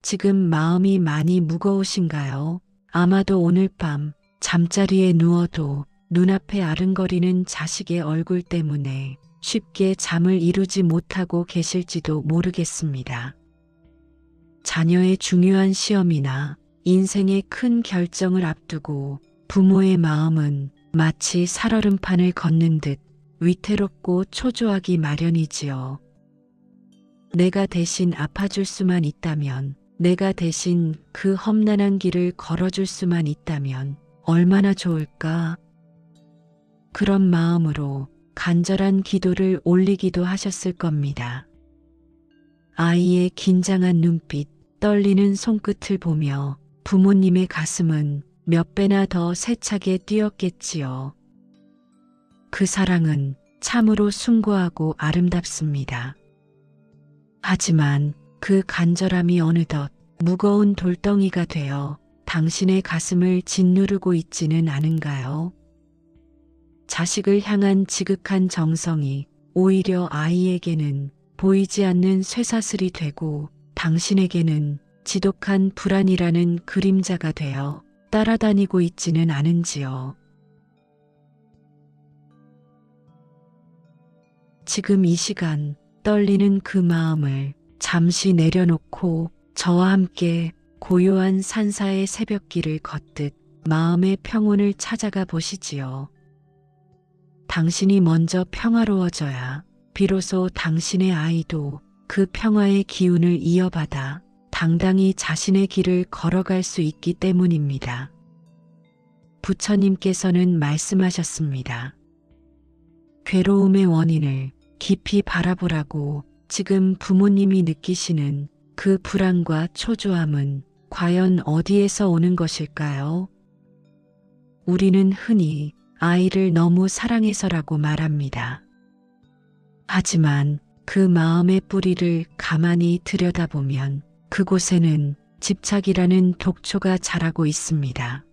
지금 마음이 많이 무거우신가요? 아마도 오늘 밤 잠자리에 누워도 눈앞에 아른거리는 자식의 얼굴 때문에 쉽게 잠을 이루지 못하고 계실지도 모르겠습니다. 자녀의 중요한 시험이나 인생의 큰 결정을 앞두고 부모의 마음은 마치 살얼음판을 걷는 듯 위태롭고 초조하기 마련이지요. 내가 대신 아파줄 수만 있다면, 내가 대신 그 험난한 길을 걸어줄 수만 있다면 얼마나 좋을까? 그런 마음으로 간절한 기도를 올리기도 하셨을 겁니다. 아이의 긴장한 눈빛, 떨리는 손끝을 보며 부모님의 가슴은 몇 배나 더 세차게 뛰었겠지요. 그 사랑은 참으로 숭고하고 아름답습니다. 하지만 그 간절함이 어느덧 무거운 돌덩이가 되어 당신의 가슴을 짓누르고 있지는 않은가요? 자식을 향한 지극한 정성이 오히려 아이에게는 보이지 않는 쇠사슬이 되고 당신에게는 지독한 불안이라는 그림자가 되어 따라다니고 있지는 않은지요. 지금 이 시간 떨리는 그 마음을 잠시 내려놓고 저와 함께 고요한 산사의 새벽길을 걷듯 마음의 평온을 찾아가 보시지요. 당신이 먼저 평화로워져야 비로소 당신의 아이도 그 평화의 기운을 이어받아 당당히 자신의 길을 걸어갈 수 있기 때문입니다. 부처님께서는 말씀하셨습니다. 괴로움의 원인을 깊이 바라보라고. 지금 부모님이 느끼시는 그 불안과 초조함은 과연 어디에서 오는 것일까요? 우리는 흔히 아이를 너무 사랑해서라고 말합니다. 하지만 그 마음의 뿌리를 가만히 들여다보면 그곳에는 집착이라는 독초가 자라고 있습니다.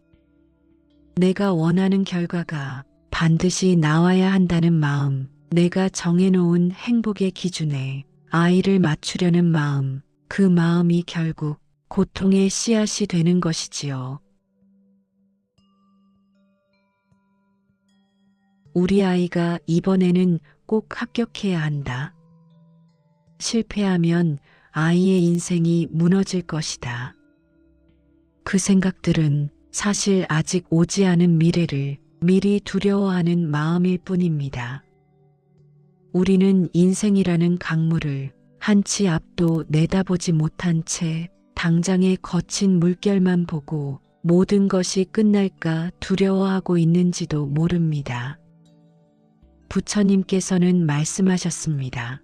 내가 원하는 결과가 반드시 나와야 한다는 마음, 내가 정해놓은 행복의 기준에 아이를 맞추려는 마음, 그 마음이 결국 고통의 씨앗이 되는 것이지요. 우리 아이가 이번에는 꼭 합격해야 한다. 실패하면 아이의 인생이 무너질 것이다. 그 생각들은 사실 아직 오지 않은 미래를 미리 두려워하는 마음일 뿐입니다. 우리는 인생이라는 강물을 한 치 앞도 내다보지 못한 채 당장의 거친 물결만 보고 모든 것이 끝날까 두려워하고 있는지도 모릅니다. 부처님께서는 말씀하셨습니다.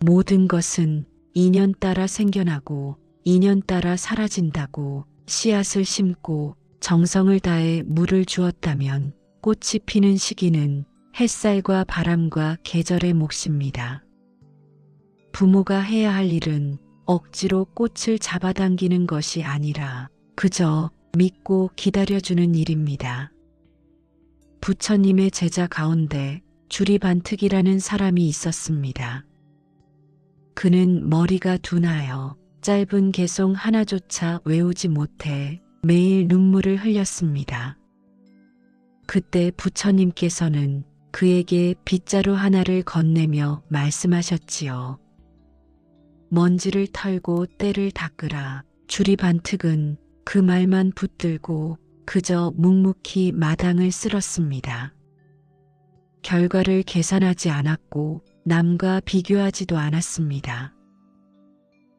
모든 것은 인연 따라 생겨나고 인연 따라 사라진다고. 씨앗을 심고 정성을 다해 물을 주었다면 꽃이 피는 시기는 햇살과 바람과 계절의 몫입니다. 부모가 해야 할 일은 억지로 꽃을 잡아당기는 것이 아니라 그저 믿고 기다려주는 일입니다. 부처님의 제자 가운데 주리반특이라는 사람이 있었습니다. 그는 머리가 둔하여 짧은 개송 하나조차 외우지 못해 매일 눈물을 흘렸습니다. 그때 부처님께서는 그에게 빗자루 하나를 건네며 말씀하셨지요. 먼지를 털고 때를 닦으라. 주리반특은 그 말만 붙들고 그저 묵묵히 마당을 쓸었습니다. 결과를 계산하지 않았고 남과 비교하지도 않았습니다.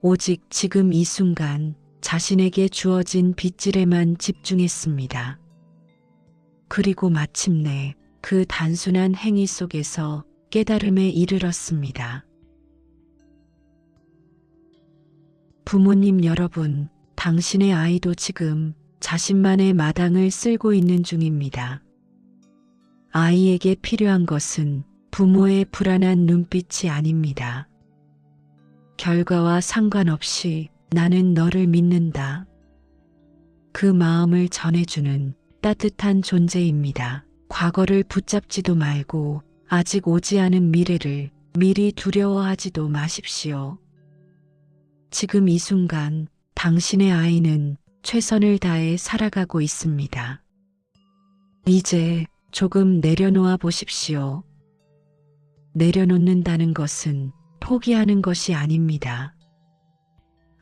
오직 지금 이 순간 자신에게 주어진 빗질에만 집중했습니다. 그리고 마침내 그 단순한 행위 속에서 깨달음에 이르렀습니다. 부모님 여러분, 당신의 아이도 지금 자신만의 마당을 쓸고 있는 중입니다. 아이에게 필요한 것은 부모의 불안한 눈빛이 아닙니다. 결과와 상관없이 나는 너를 믿는다. 그 마음을 전해주는 따뜻한 존재입니다. 과거를 붙잡지도 말고 아직 오지 않은 미래를 미리 두려워하지도 마십시오. 지금 이 순간 당신의 아이는 최선을 다해 살아가고 있습니다. 이제 조금 내려놓아 보십시오. 내려놓는다는 것은 포기하는 것이 아닙니다.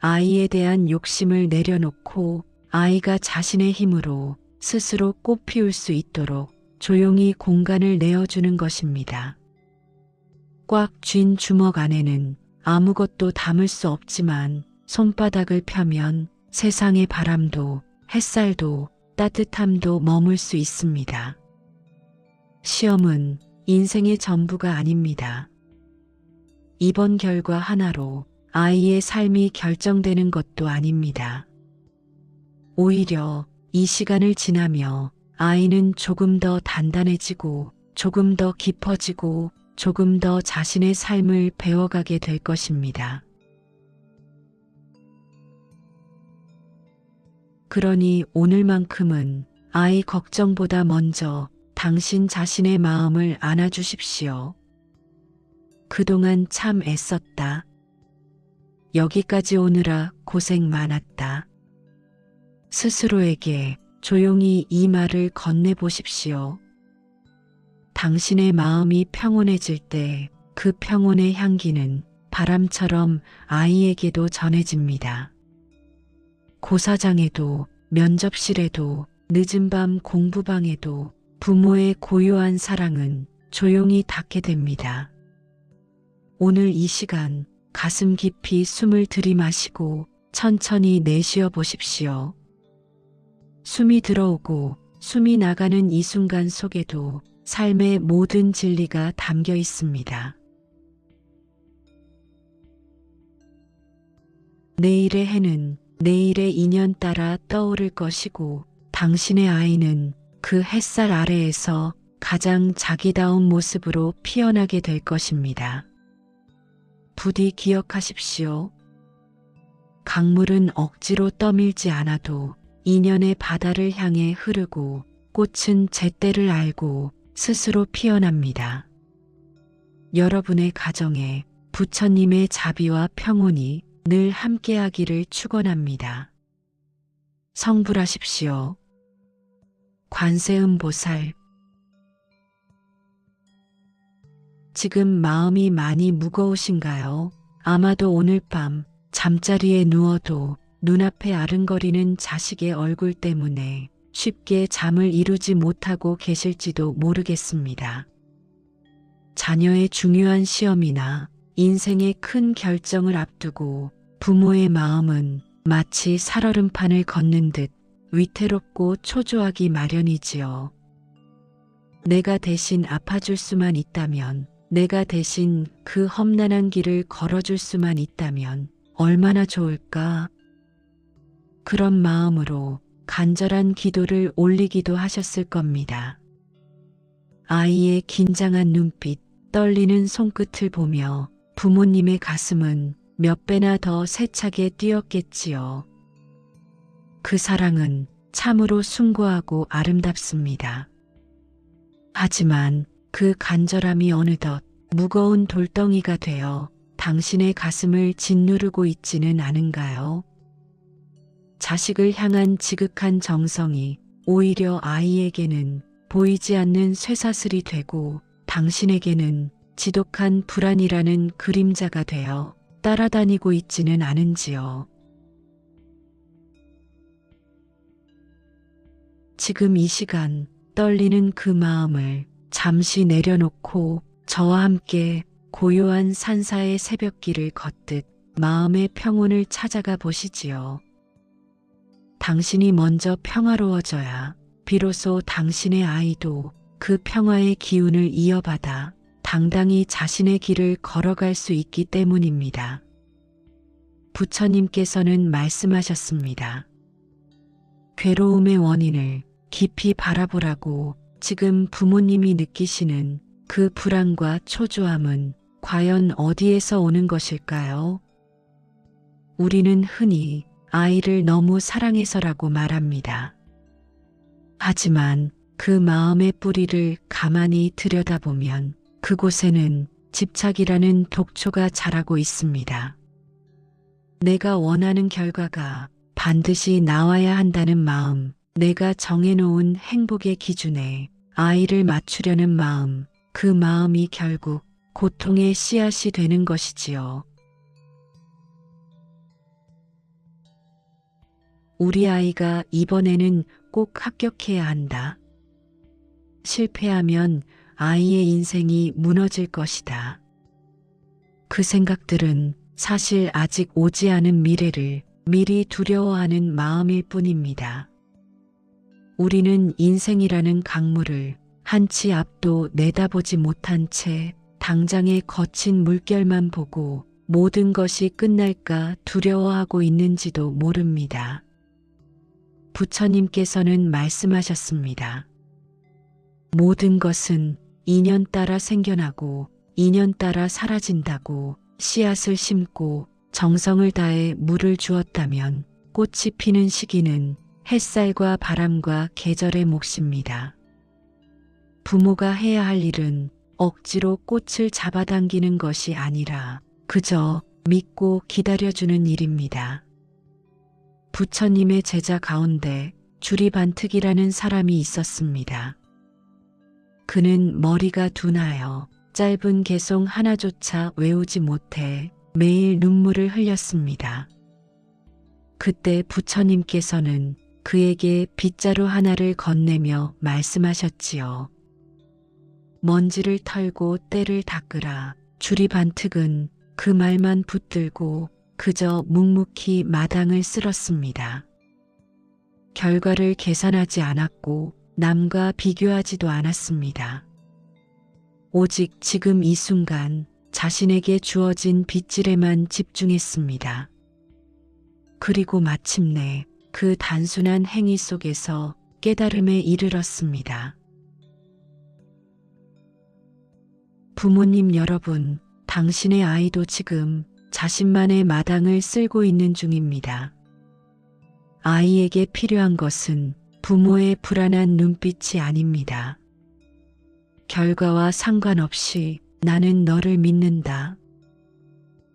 아이에 대한 욕심을 내려놓고 아이가 자신의 힘으로 스스로 꽃 피울 수 있도록 조용히 공간을 내어주는 것입니다. 꽉 쥔 주먹 안에는 아무것도 담을 수 없지만 손바닥을 펴면 세상의 바람도 햇살도 따뜻함도 머물 수 있습니다. 시험은 인생의 전부가 아닙니다. 이번 결과 하나로 아이의 삶이 결정되는 것도 아닙니다. 오히려 이 시간을 지나며 아이는 조금 더 단단해지고 조금 더 깊어지고 조금 더 자신의 삶을 배워가게 될 것입니다. 그러니 오늘만큼은 아이 걱정보다 먼저 당신 자신의 마음을 안아주십시오. 그동안 참 애썼다. 여기까지 오느라 고생 많았다. 스스로에게 조용히 이 말을 건네보십시오. 당신의 마음이 평온해질 때 그 평온의 향기는 바람처럼 아이에게도 전해집니다. 고사장에도 면접실에도 늦은 밤 공부방에도 부모의 고요한 사랑은 조용히 닿게 됩니다. 오늘 이 시간 가슴 깊이 숨을 들이마시고 천천히 내쉬어 보십시오. 숨이 들어오고 숨이 나가는 이 순간 속에도 삶의 모든 진리가 담겨 있습니다. 내일의 해는 내일의 인연 따라 떠오를 것이고 당신의 아이는 그 햇살 아래에서 가장 자기다운 모습으로 피어나게 될 것입니다. 부디 기억하십시오. 강물은 억지로 떠밀지 않아도 인연의 바다를 향해 흐르고 꽃은 제때를 알고 스스로 피어납니다. 여러분의 가정에 부처님의 자비와 평온이 늘 함께하기를 축원합니다. 성불하십시오. 관세음보살. 지금 마음이 많이 무거우신가요? 아마도 오늘 밤 잠자리에 누워도 눈앞에 아른거리는 자식의 얼굴 때문에 쉽게 잠을 이루지 못하고 계실지도 모르겠습니다. 자녀의 중요한 시험이나 인생의 큰 결정을 앞두고 부모의 마음은 마치 살얼음판을 걷는 듯 위태롭고 초조하기 마련이지요. 내가 대신 아파줄 수만 있다면, 내가 대신 그 험난한 길을 걸어줄 수만 있다면 얼마나 좋을까? 그런 마음으로 간절한 기도를 올리기도 하셨을 겁니다. 아이의 긴장한 눈빛, 떨리는 손끝을 보며 부모님의 가슴은 몇 배나 더 세차게 뛰었겠지요. 그 사랑은 참으로 숭고하고 아름답습니다. 하지만 그 간절함이 어느덧 무거운 돌덩이가 되어 당신의 가슴을 짓누르고 있지는 않은가요? 자식을 향한 지극한 정성이 오히려 아이에게는 보이지 않는 쇠사슬이 되고 당신에게는 지독한 불안이라는 그림자가 되어 따라다니고 있지는 않은지요. 지금 이 시간 떨리는 그 마음을 잠시 내려놓고 저와 함께 고요한 산사의 새벽길을 걷듯 마음의 평온을 찾아가 보시지요. 당신이 먼저 평화로워져야 비로소 당신의 아이도 그 평화의 기운을 이어받아 당당히 자신의 길을 걸어갈 수 있기 때문입니다. 부처님께서는 말씀하셨습니다. 괴로움의 원인을 깊이 바라보라고. 지금 부모님이 느끼시는 그 불안과 초조함은 과연 어디에서 오는 것일까요? 우리는 흔히 아이를 너무 사랑해서라고 말합니다. 하지만 그 마음의 뿌리를 가만히 들여다보면 그곳에는 집착이라는 독초가 자라고 있습니다. 내가 원하는 결과가 반드시 나와야 한다는 마음, 내가 정해놓은 행복의 기준에 아이를 맞추려는 마음, 그 마음이 결국 고통의 씨앗이 되는 것이지요. 우리 아이가 이번에는 꼭 합격해야 한다. 실패하면 아이의 인생이 무너질 것이다. 그 생각들은 사실 아직 오지 않은 미래를 미리 두려워하는 마음일 뿐입니다. 우리는 인생이라는 강물을 한 치 앞도 내다보지 못한 채 당장의 거친 물결만 보고 모든 것이 끝날까 두려워하고 있는지도 모릅니다. 부처님께서는 말씀하셨습니다. 모든 것은 인연 따라 생겨나고 인연 따라 사라진다고. 씨앗을 심고 정성을 다해 물을 주었다면 꽃이 피는 시기는 햇살과 바람과 계절의 몫입니다. 부모가 해야 할 일은 억지로 꽃을 잡아당기는 것이 아니라 그저 믿고 기다려주는 일입니다. 부처님의 제자 가운데 주리반특이라는 사람이 있었습니다. 그는 머리가 둔하여 짧은 개송 하나조차 외우지 못해 매일 눈물을 흘렸습니다. 그때 부처님께서는 그에게 빗자루 하나를 건네며 말씀하셨지요. 먼지를 털고 때를 닦으라. 주리반특은 그 말만 붙들고 그저 묵묵히 마당을 쓸었습니다. 결과를 계산하지 않았고 남과 비교하지도 않았습니다. 오직 지금 이 순간 자신에게 주어진 빗질에만 집중했습니다. 그리고 마침내 그 단순한 행위 속에서 깨달음에 이르렀습니다. 부모님 여러분, 당신의 아이도 지금 자신만의 마당을 쓸고 있는 중입니다. 아이에게 필요한 것은 부모의 불안한 눈빛이 아닙니다. 결과와 상관없이 나는 너를 믿는다.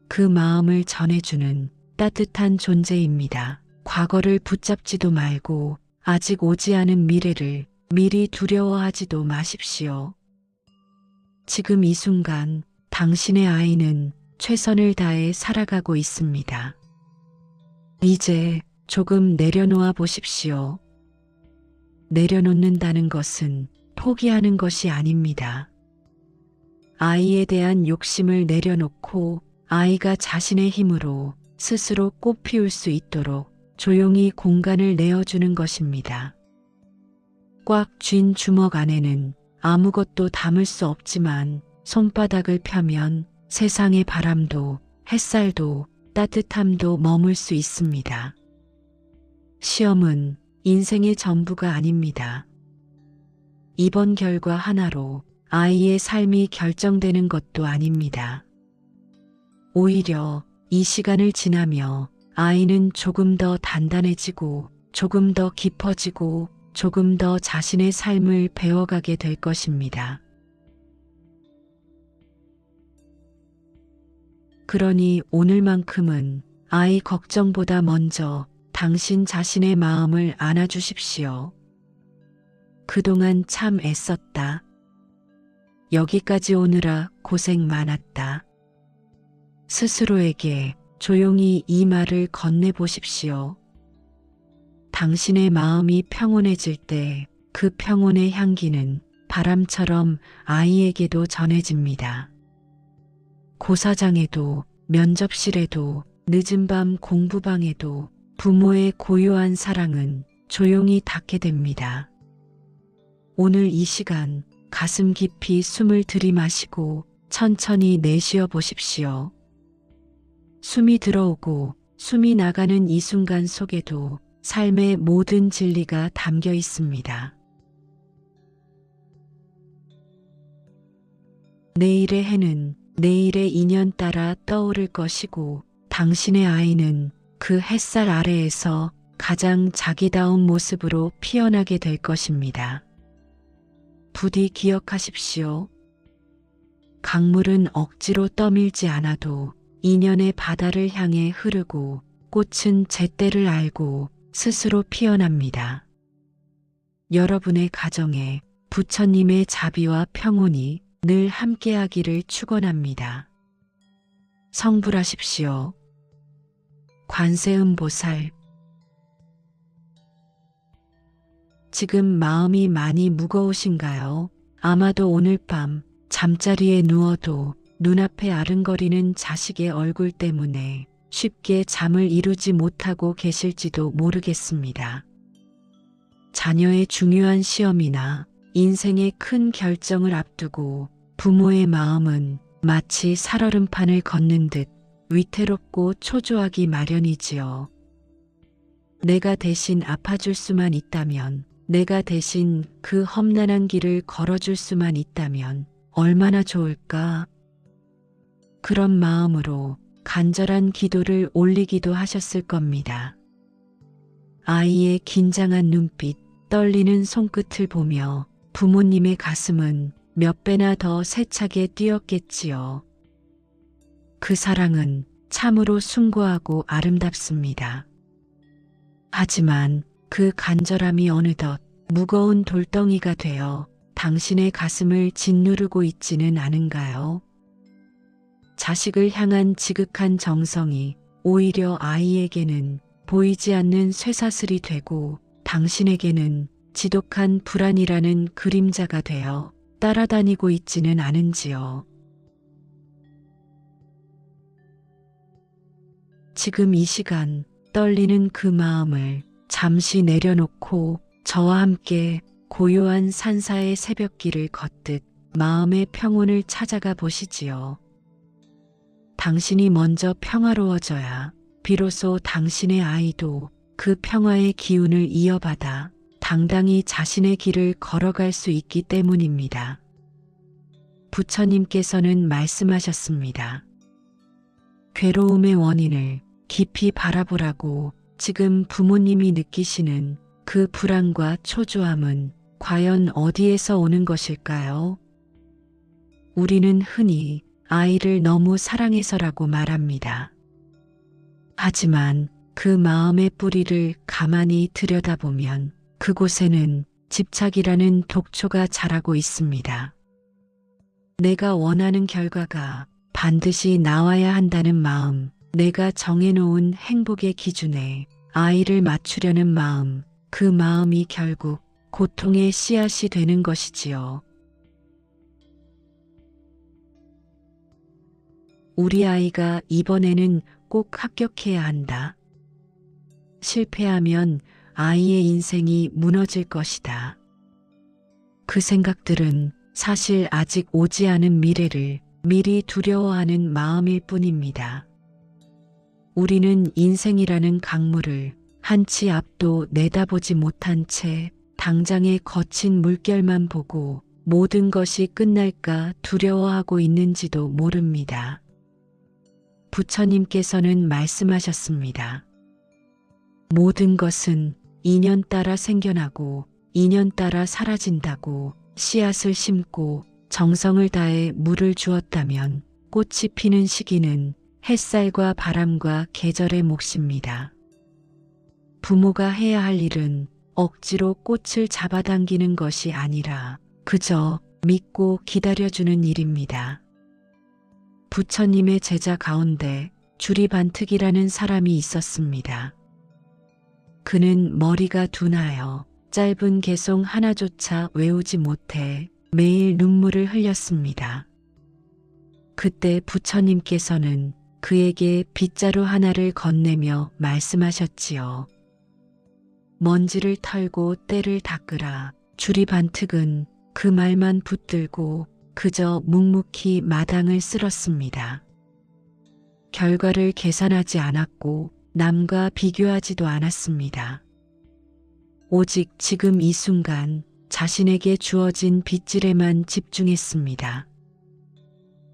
그 마음을 전해주는 따뜻한 존재입니다. 과거를 붙잡지도 말고 아직 오지 않은 미래를 미리 두려워하지도 마십시오. 지금 이 순간 당신의 아이는 최선을 다해 살아가고 있습니다. 이제 조금 내려놓아 보십시오. 내려놓는다는 것은 포기하는 것이 아닙니다. 아이에 대한 욕심을 내려놓고 아이가 자신의 힘으로 스스로 꽃 피울 수 있도록 조용히 공간을 내어주는 것입니다. 꽉 쥔 주먹 안에는 아무것도 담을 수 없지만 손바닥을 펴면 세상의 바람도 햇살도 따뜻함도 머물 수 있습니다. 시험은 인생의 전부가 아닙니다. 이번 결과 하나로 아이의 삶이 결정되는 것도 아닙니다. 오히려 이 시간을 지나며 아이는 조금 더 단단해지고 조금 더 깊어지고 조금 더 자신의 삶을 배워가게 될 것입니다. 그러니 오늘만큼은 아이 걱정보다 먼저 당신 자신의 마음을 안아주십시오. 그동안 참 애썼다. 여기까지 오느라 고생 많았다. 스스로에게 조용히 이 말을 건네보십시오. 당신의 마음이 평온해질 때 그 평온의 향기는 바람처럼 아이에게도 전해집니다. 고사장에도 면접실에도 늦은 밤 공부방에도 부모의 고요한 사랑은 조용히 닿게 됩니다. 오늘 이 시간 가슴 깊이 숨을 들이마시고 천천히 내쉬어 보십시오. 숨이 들어오고 숨이 나가는 이 순간 속에도 삶의 모든 진리가 담겨 있습니다. 내일의 해는 내일의 인연 따라 떠오를 것이고 당신의 아이는 그 햇살 아래에서 가장 자기다운 모습으로 피어나게 될 것입니다. 부디 기억하십시오. 강물은 억지로 떠밀지 않아도 인연의 바다를 향해 흐르고 꽃은 제때를 알고 스스로 피어납니다. 여러분의 가정에 부처님의 자비와 평온이 늘 함께하기를 축원합니다. 성불하십시오. 관세음보살. 지금 마음이 많이 무거우신가요? 아마도 오늘 밤 잠자리에 누워도 눈앞에 아른거리는 자식의 얼굴 때문에 쉽게 잠을 이루지 못하고 계실지도 모르겠습니다. 자녀의 중요한 시험이나 인생의 큰 결정을 앞두고 부모의 마음은 마치 살얼음판을 걷는 듯 위태롭고 초조하기 마련이지요. 내가 대신 아파줄 수만 있다면, 내가 대신 그 험난한 길을 걸어줄 수만 있다면 얼마나 좋을까? 그런 마음으로 간절한 기도를 올리기도 하셨을 겁니다. 아이의 긴장한 눈빛, 떨리는 손끝을 보며 부모님의 가슴은 몇 배나 더 세차게 뛰었겠지요. 그 사랑은 참으로 숭고하고 아름답습니다. 하지만 그 간절함이 어느덧 무거운 돌덩이가 되어 당신의 가슴을 짓누르고 있지는 않은가요? 자식을 향한 지극한 정성이 오히려 아이에게는 보이지 않는 쇠사슬이 되고 당신에게는 지독한 불안이라는 그림자가 되어 따라다니고 있지는 않은지요. 지금 이 시간 떨리는 그 마음을 잠시 내려놓고 저와 함께 고요한 산사의 새벽길을 걷듯 마음의 평온을 찾아가 보시지요. 당신이 먼저 평화로워져야 비로소 당신의 아이도 그 평화의 기운을 이어받아 당당히 자신의 길을 걸어갈 수 있기 때문입니다. 부처님께서는 말씀하셨습니다. 괴로움의 원인을 깊이 바라보라고. 지금 부모님이 느끼시는 그 불안과 초조함은 과연 어디에서 오는 것일까요? 우리는 흔히 아이를 너무 사랑해서라고 말합니다. 하지만 그 마음의 뿌리를 가만히 들여다보면 그곳에는 집착이라는 독초가 자라고 있습니다. 내가 원하는 결과가 반드시 나와야 한다는 마음, 내가 정해놓은 행복의 기준에 아이를 맞추려는 마음, 그 마음이 결국 고통의 씨앗이 되는 것이지요. 우리 아이가 이번에는 꼭 합격해야 한다. 실패하면 아이의 인생이 무너질 것이다. 그 생각들은 사실 아직 오지 않은 미래를 미리 두려워하는 마음일 뿐입니다. 우리는 인생이라는 강물을 한 치 앞도 내다보지 못한 채 당장의 거친 물결만 보고 모든 것이 끝날까 두려워하고 있는지도 모릅니다. 부처님께서는 말씀하셨습니다. 모든 것은 인연 따라 생겨나고 인연 따라 사라진다고. 씨앗을 심고 정성을 다해 물을 주었다면 꽃이 피는 시기는 햇살과 바람과 계절의 몫입니다. 부모가 해야 할 일은 억지로 꽃을 잡아당기는 것이 아니라 그저 믿고 기다려주는 일입니다. 부처님의 제자 가운데 주리반특이라는 사람이 있었습니다. 그는 머리가 둔하여 짧은 개송 하나조차 외우지 못해 매일 눈물을 흘렸습니다. 그때 부처님께서는 그에게 빗자루 하나를 건네며 말씀하셨지요. 먼지를 털고 때를 닦으라. 주리반특은 그 말만 붙들고 그저 묵묵히 마당을 쓸었습니다. 결과를 계산하지 않았고 남과 비교하지도 않았습니다. 오직 지금 이 순간 자신에게 주어진 빗질에만 집중했습니다.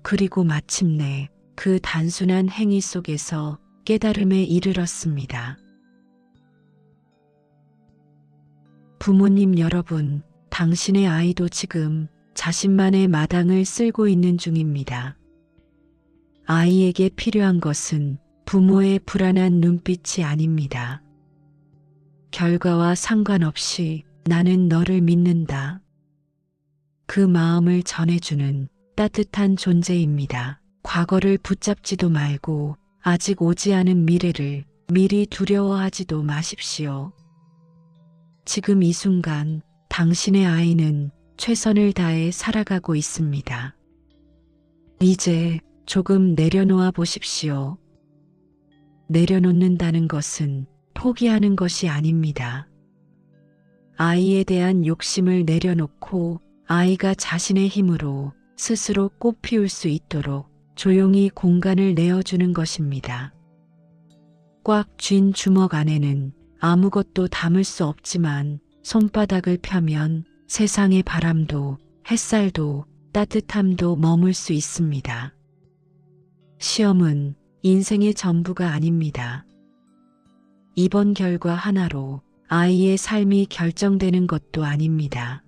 그리고 마침내 그 단순한 행위 속에서 깨달음에 이르렀습니다. 부모님 여러분, 당신의 아이도 지금 자신만의 마당을 쓸고 있는 중입니다. 아이에게 필요한 것은 부모의 불안한 눈빛이 아닙니다. 결과와 상관없이 나는 너를 믿는다. 그 마음을 전해주는 따뜻한 존재입니다. 과거를 붙잡지도 말고 아직 오지 않은 미래를 미리 두려워하지도 마십시오. 지금 이 순간 당신의 아이는 최선을 다해 살아가고 있습니다. 이제 조금 내려놓아 보십시오. 내려놓는다는 것은 포기하는 것이 아닙니다. 아이에 대한 욕심을 내려놓고 아이가 자신의 힘으로 스스로 꽃 피울 수 있도록 조용히 공간을 내어주는 것입니다. 꽉 쥔 주먹 안에는 아무것도 담을 수 없지만 손바닥을 펴면 세상의 바람도 햇살도 따뜻함도 머물 수 있습니다. 시험은 인생의 전부가 아닙니다. 이번 결과 하나로 아이의 삶이 결정되는 것도 아닙니다.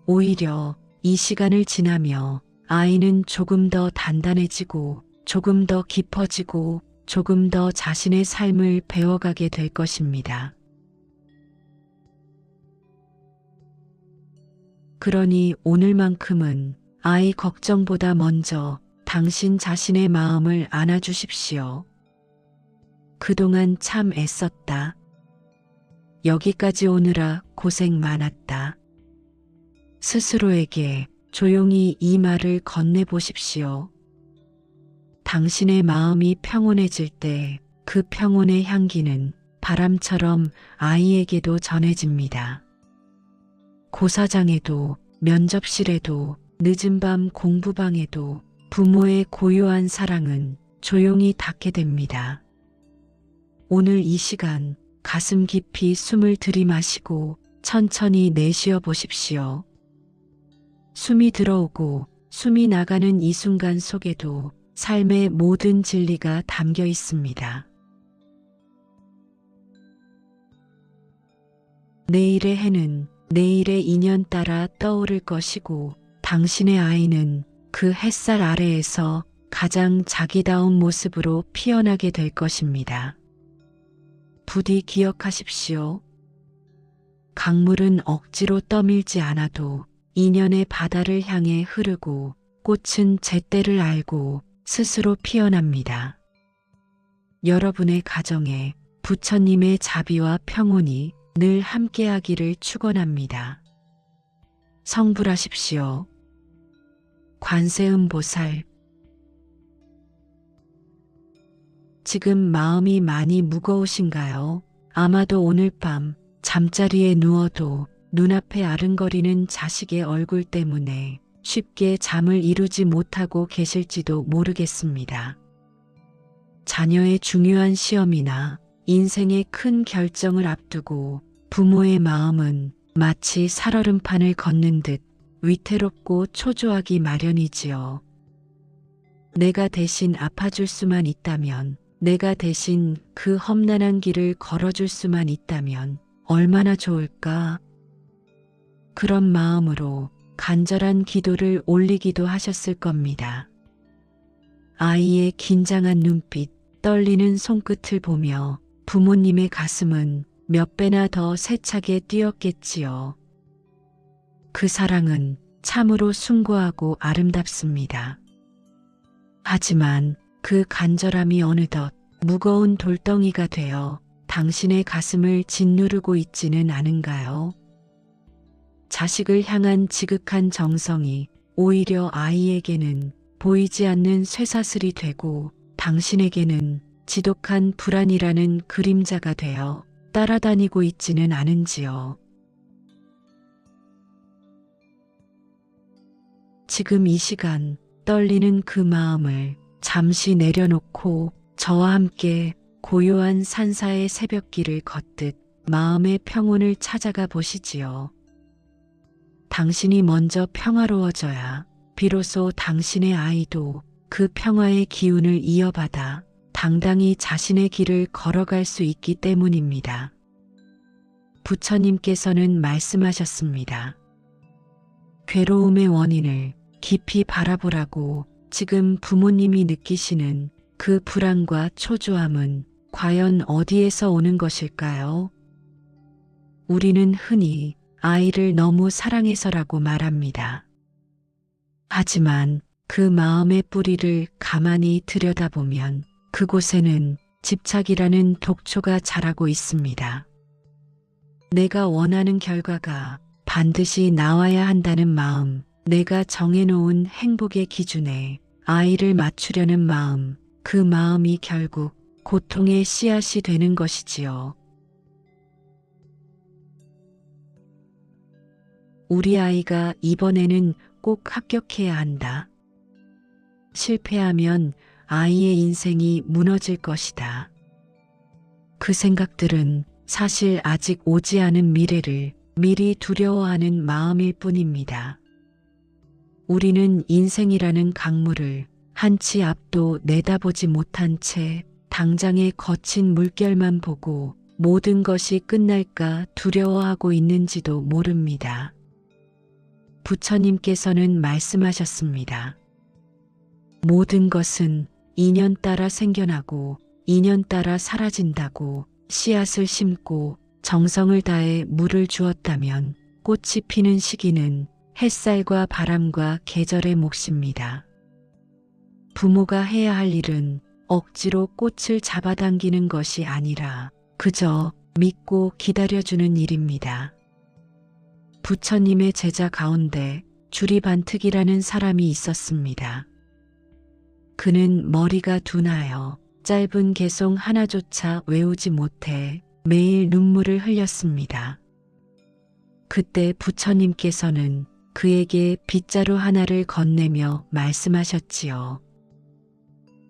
오히려 이 시간을 지나며 아이는 조금 더 단단해지고 조금 더 깊어지고 조금 더 자신의 삶을 배워가게 될 것입니다. 그러니 오늘만큼은 아이 걱정보다 먼저 당신 자신의 마음을 안아주십시오. 그동안 참 애썼다. 여기까지 오느라 고생 많았다. 스스로에게 조용히 이 말을 건네보십시오. 당신의 마음이 평온해질 때 그 평온의 향기는 바람처럼 아이에게도 전해집니다. 고사장에도 면접실에도 늦은 밤 공부방에도 부모의 고요한 사랑은 조용히 닿게 됩니다. 오늘 이 시간 가슴 깊이 숨을 들이마시고 천천히 내쉬어 보십시오. 숨이 들어오고 숨이 나가는 이 순간 속에도 삶의 모든 진리가 담겨 있습니다. 내일의 해는 내일의 인연 따라 떠오를 것이고 당신의 아이는 그 햇살 아래에서 가장 자기다운 모습으로 피어나게 될 것입니다. 부디 기억하십시오. 강물은 억지로 떠밀지 않아도 인연의 바다를 향해 흐르고 꽃은 제때를 알고 스스로 피어납니다. 여러분의 가정에 부처님의 자비와 평온이 늘 함께하기를 축원합니다. 성불하십시오. 관세음보살. 지금 마음이 많이 무거우신가요? 아마도 오늘 밤 잠자리에 누워도 눈앞에 아른거리는 자식의 얼굴 때문에 쉽게 잠을 이루지 못하고 계실지도 모르겠습니다. 자녀의 중요한 시험이나 인생의 큰 결정을 앞두고 부모의 마음은 마치 살얼음판을 걷는 듯 위태롭고 초조하기 마련이지요. 내가 대신 아파줄 수만 있다면, 내가 대신 그 험난한 길을 걸어줄 수만 있다면 얼마나 좋을까? 그런 마음으로 간절한 기도를 올리기도 하셨을 겁니다. 아이의 긴장한 눈빛, 떨리는 손끝을 보며 부모님의 가슴은 몇 배나 더 세차게 뛰었겠지요. 그 사랑은 참으로 숭고하고 아름답습니다. 하지만 그 간절함이 어느덧 무거운 돌덩이가 되어 당신의 가슴을 짓누르고 있지는 않은가요? 자식을 향한 지극한 정성이 오히려 아이에게는 보이지 않는 쇠사슬이 되고 당신에게는 지독한 불안이라는 그림자가 되어 따라다니고 있지는 않은지요. 지금 이 시간 떨리는 그 마음을 잠시 내려놓고 저와 함께 고요한 산사의 새벽길을 걷듯 마음의 평온을 찾아가 보시지요. 당신이 먼저 평화로워져야 비로소 당신의 아이도 그 평화의 기운을 이어받아 당당히 자신의 길을 걸어갈 수 있기 때문입니다. 부처님께서는 말씀하셨습니다. 괴로움의 원인을 깊이 바라보라고 지금 부모님이 느끼시는 그 불안과 초조함은 과연 어디에서 오는 것일까요? 우리는 흔히 아이를 너무 사랑해서라고 말합니다. 하지만 그 마음의 뿌리를 가만히 들여다보면 그곳에는 집착이라는 독초가 자라고 있습니다. 내가 원하는 결과가 반드시 나와야 한다는 마음, 내가 정해놓은 행복의 기준에 아이를 맞추려는 마음, 그 마음이 결국 고통의 씨앗이 되는 것이지요. 우리 아이가 이번에는 꼭 합격해야 한다. 실패하면 아이의 인생이 무너질 것이다. 그 생각들은 사실 아직 오지 않은 미래를 미리 두려워하는 마음일 뿐입니다. 우리는 인생이라는 강물을 한 치 앞도 내다보지 못한 채 당장의 거친 물결만 보고 모든 것이 끝날까 두려워하고 있는지도 모릅니다. 부처님께서는 말씀하셨습니다. 모든 것은 인연 따라 생겨나고 인연 따라 사라진다고. 씨앗을 심고 정성을 다해 물을 주었다면 꽃이 피는 시기는 햇살과 바람과 계절의 몫입니다. 부모가 해야 할 일은 억지로 꽃을 잡아당기는 것이 아니라 그저 믿고 기다려주는 일입니다. 부처님의 제자 가운데 주리반특이라는 사람이 있었습니다. 그는 머리가 둔하여 짧은 개송 하나조차 외우지 못해 매일 눈물을 흘렸습니다. 그때 부처님께서는 그에게 빗자루 하나를 건네며 말씀하셨지요.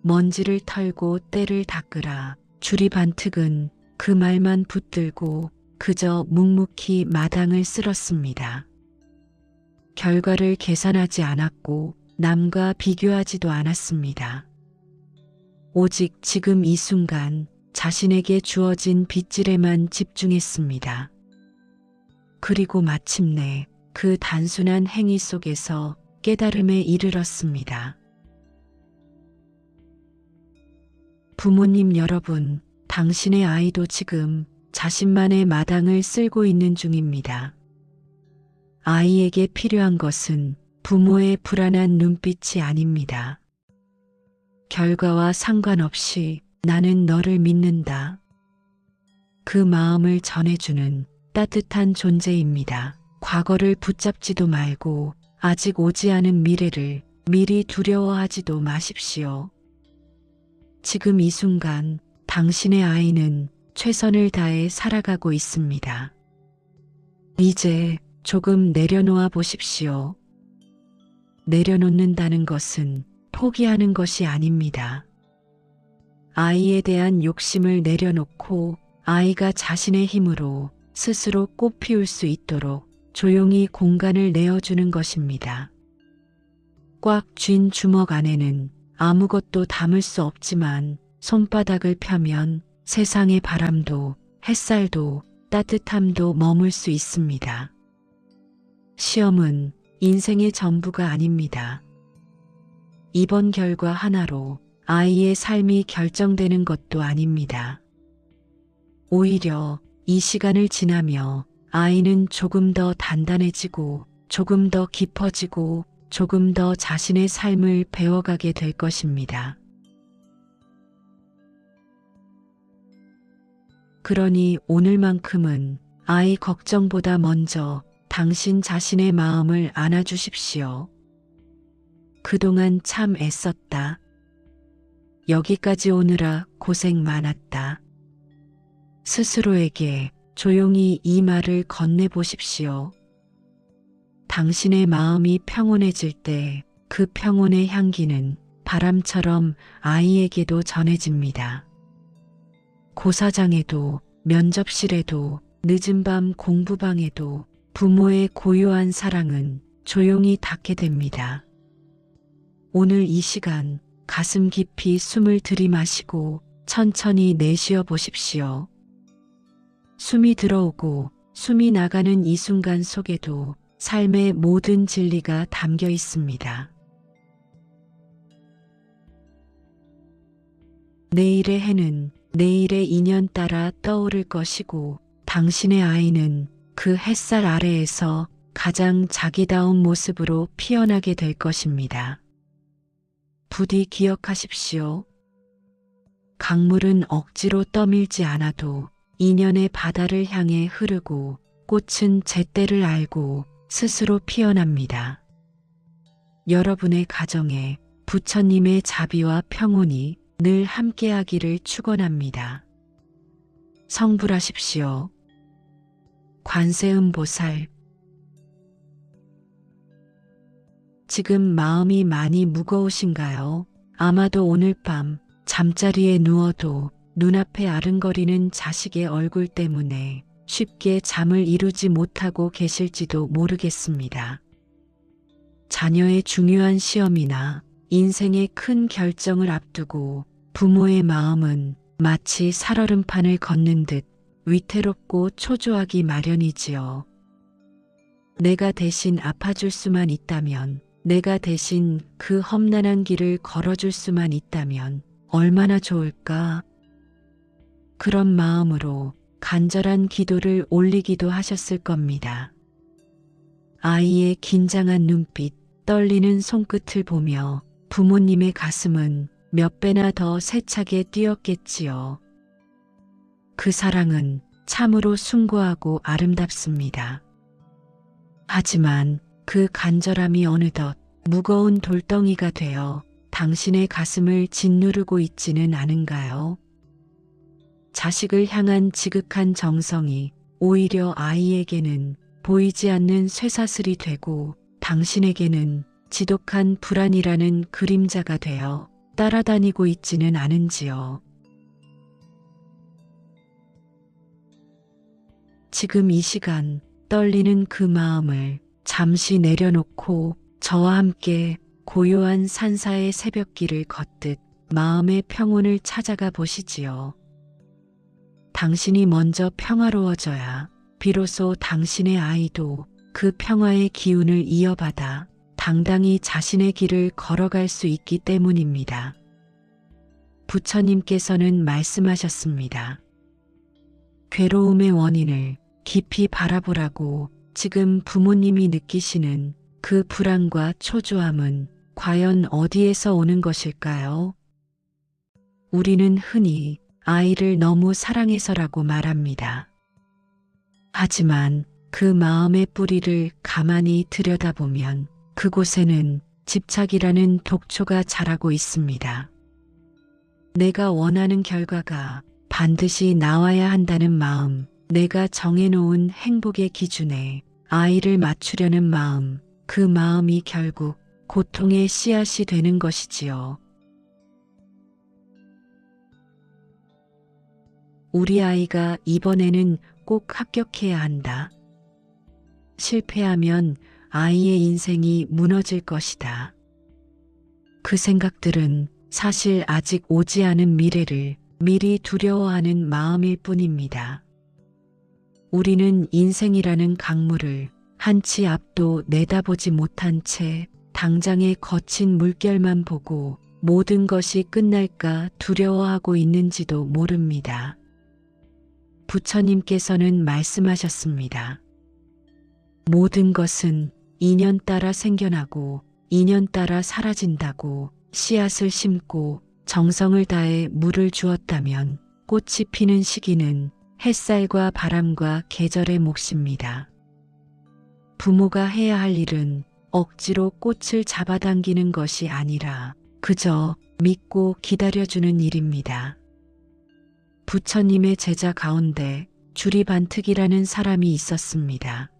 먼지를 털고 때를 닦으라. 주리반특은 그 말만 붙들고 그저 묵묵히 마당을 쓸었습니다. 결과를 계산하지 않았고 남과 비교하지도 않았습니다. 오직 지금 이 순간 자신에게 주어진 빗질에만 집중했습니다. 그리고 마침내 그 단순한 행위 속에서 깨달음에 이르렀습니다. 부모님 여러분, 당신의 아이도 지금 자신만의 마당을 쓸고 있는 중입니다. 아이에게 필요한 것은 부모의 불안한 눈빛이 아닙니다. 결과와 상관없이 나는 너를 믿는다. 그 마음을 전해주는 따뜻한 존재입니다. 과거를 붙잡지도 말고 아직 오지 않은 미래를 미리 두려워하지도 마십시오. 지금 이 순간 당신의 아이는 최선을 다해 살아가고 있습니다. 이제 조금 내려놓아 보십시오. 내려놓는다는 것은 포기하는 것이 아닙니다. 아이에 대한 욕심을 내려놓고 아이가 자신의 힘으로 스스로 꽃 피울 수 있도록 조용히 공간을 내어주는 것입니다. 꽉 쥔 주먹 안에는 아무것도 담을 수 없지만 손바닥을 펴면 세상의 바람도 햇살도 따뜻함도 머물 수 있습니다. 시험은 인생의 전부가 아닙니다. 이번 결과 하나로 아이의 삶이 결정되는 것도 아닙니다. 오히려 이 시간을 지나며 아이는 조금 더 단단해지고 조금 더 깊어지고 조금 더 자신의 삶을 배워가게 될 것입니다. 그러니 오늘만큼은 아이 걱정보다 먼저 당신 자신의 마음을 안아주십시오. 그동안 참 애썼다. 여기까지 오느라 고생 많았다. 스스로에게 조용히 이 말을 건네보십시오. 당신의 마음이 평온해질 때 그 평온의 향기는 바람처럼 아이에게도 전해집니다. 고사장에도 면접실에도 늦은 밤 공부방에도 부모의 고요한 사랑은 조용히 닿게 됩니다. 오늘 이 시간 가슴 깊이 숨을 들이마시고 천천히 내쉬어 보십시오. 숨이 들어오고 숨이 나가는 이 순간 속에도 삶의 모든 진리가 담겨 있습니다. 내일의 해는 내일의 인연 따라 떠오를 것이고 당신의 아이는 그 햇살 아래에서 가장 자기다운 모습으로 피어나게 될 것입니다. 부디 기억하십시오. 강물은 억지로 떠밀지 않아도 인연의 바다를 향해 흐르고 꽃은 제때를 알고 스스로 피어납니다. 여러분의 가정에 부처님의 자비와 평온이 늘 함께하기를 축원합니다. 성불하십시오. 관세음보살. 지금 마음이 많이 무거우신가요? 아마도 오늘 밤 잠자리에 누워도 눈앞에 아른거리는 자식의 얼굴 때문에 쉽게 잠을 이루지 못하고 계실지도 모르겠습니다. 자녀의 중요한 시험이나 인생의 큰 결정을 앞두고 부모의 마음은 마치 살얼음판을 걷는 듯 위태롭고 초조하기 마련이지요. 내가 대신 아파줄 수만 있다면, 내가 대신 그 험난한 길을 걸어줄 수만 있다면 얼마나 좋을까? 그런 마음으로 간절한 기도를 올리기도 하셨을 겁니다. 아이의 긴장한 눈빛, 떨리는 손끝을 보며 부모님의 가슴은 몇 배나 더 세차게 뛰었겠지요. 그 사랑은 참으로 숭고하고 아름답습니다. 하지만 그 간절함이 어느덧 무거운 돌덩이가 되어 당신의 가슴을 짓누르고 있지는 않은가요? 자식을 향한 지극한 정성이 오히려 아이에게는 보이지 않는 쇠사슬이 되고 당신에게는 지독한 불안이라는 그림자가 되어 따라다니고 있지는 않은지요. 지금 이 시간 떨리는 그 마음을 잠시 내려놓고 저와 함께 고요한 산사의 새벽길을 걷듯 마음의 평온을 찾아가 보시지요. 당신이 먼저 평화로워져야 비로소 당신의 아이도 그 평화의 기운을 이어받아 당당히 자신의 길을 걸어갈 수 있기 때문입니다. 부처님께서는 말씀하셨습니다. 괴로움의 원인을 깊이 바라보라고. 지금 부모님이 느끼시는 그 불안과 초조함은 과연 어디에서 오는 것일까요? 우리는 흔히 아이를 너무 사랑해서라고 말합니다. 하지만 그 마음의 뿌리를 가만히 들여다보면 그곳에는 집착이라는 독초가 자라고 있습니다. 내가 원하는 결과가 반드시 나와야 한다는 마음, 내가 정해놓은 행복의 기준에 아이를 맞추려는 마음, 그 마음이 결국 고통의 씨앗이 되는 것이지요. 우리 아이가 이번에는 꼭 합격해야 한다. 실패하면 아이의 인생이 무너질 것이다. 그 생각들은 사실 아직 오지 않은 미래를 미리 두려워하는 마음일 뿐입니다. 우리는 인생이라는 강물을 한 치 앞도 내다보지 못한 채 당장의 거친 물결만 보고 모든 것이 끝날까 두려워하고 있는지도 모릅니다. 부처님께서는 말씀하셨습니다. 모든 것은 인연 따라 생겨나고 인연 따라 사라진다고. 씨앗을 심고 정성을 다해 물을 주었다면 꽃이 피는 시기는 햇살과 바람과 계절의 몫입니다. 부모가 해야 할 일은 억지로 꽃을 잡아당기는 것이 아니라 그저 믿고 기다려주는 일입니다. 부처님의 제자 가운데 주리반특이라는 사람이 있었습니다.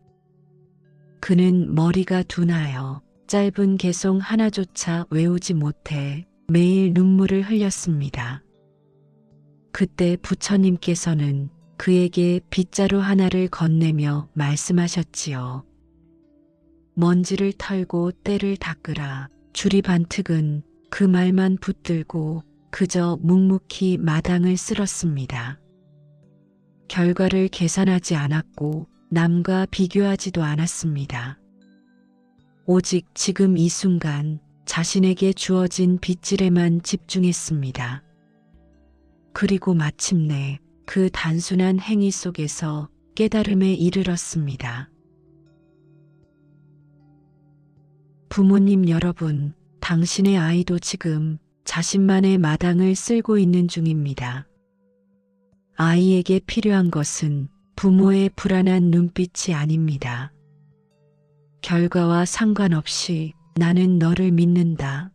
그는 머리가 둔하여 짧은 개송 하나조차 외우지 못해 매일 눈물을 흘렸습니다. 그때 부처님께서는 그에게 빗자루 하나를 건네며 말씀하셨지요. 먼지를 털고 때를 닦으라. 주리반특은 그 말만 붙들고 그저 묵묵히 마당을 쓸었습니다. 결과를 계산하지 않았고 남과 비교하지도 않았습니다. 오직 지금 이 순간 자신에게 주어진 빗질에만 집중했습니다. 그리고 마침내 그 단순한 행위 속에서 깨달음에 이르렀습니다. 부모님 여러분, 당신의 아이도 지금 자신만의 마당을 쓸고 있는 중입니다. 아이에게 필요한 것은 부모의 불안한 눈빛이 아닙니다. 결과와 상관없이 나는 너를 믿는다.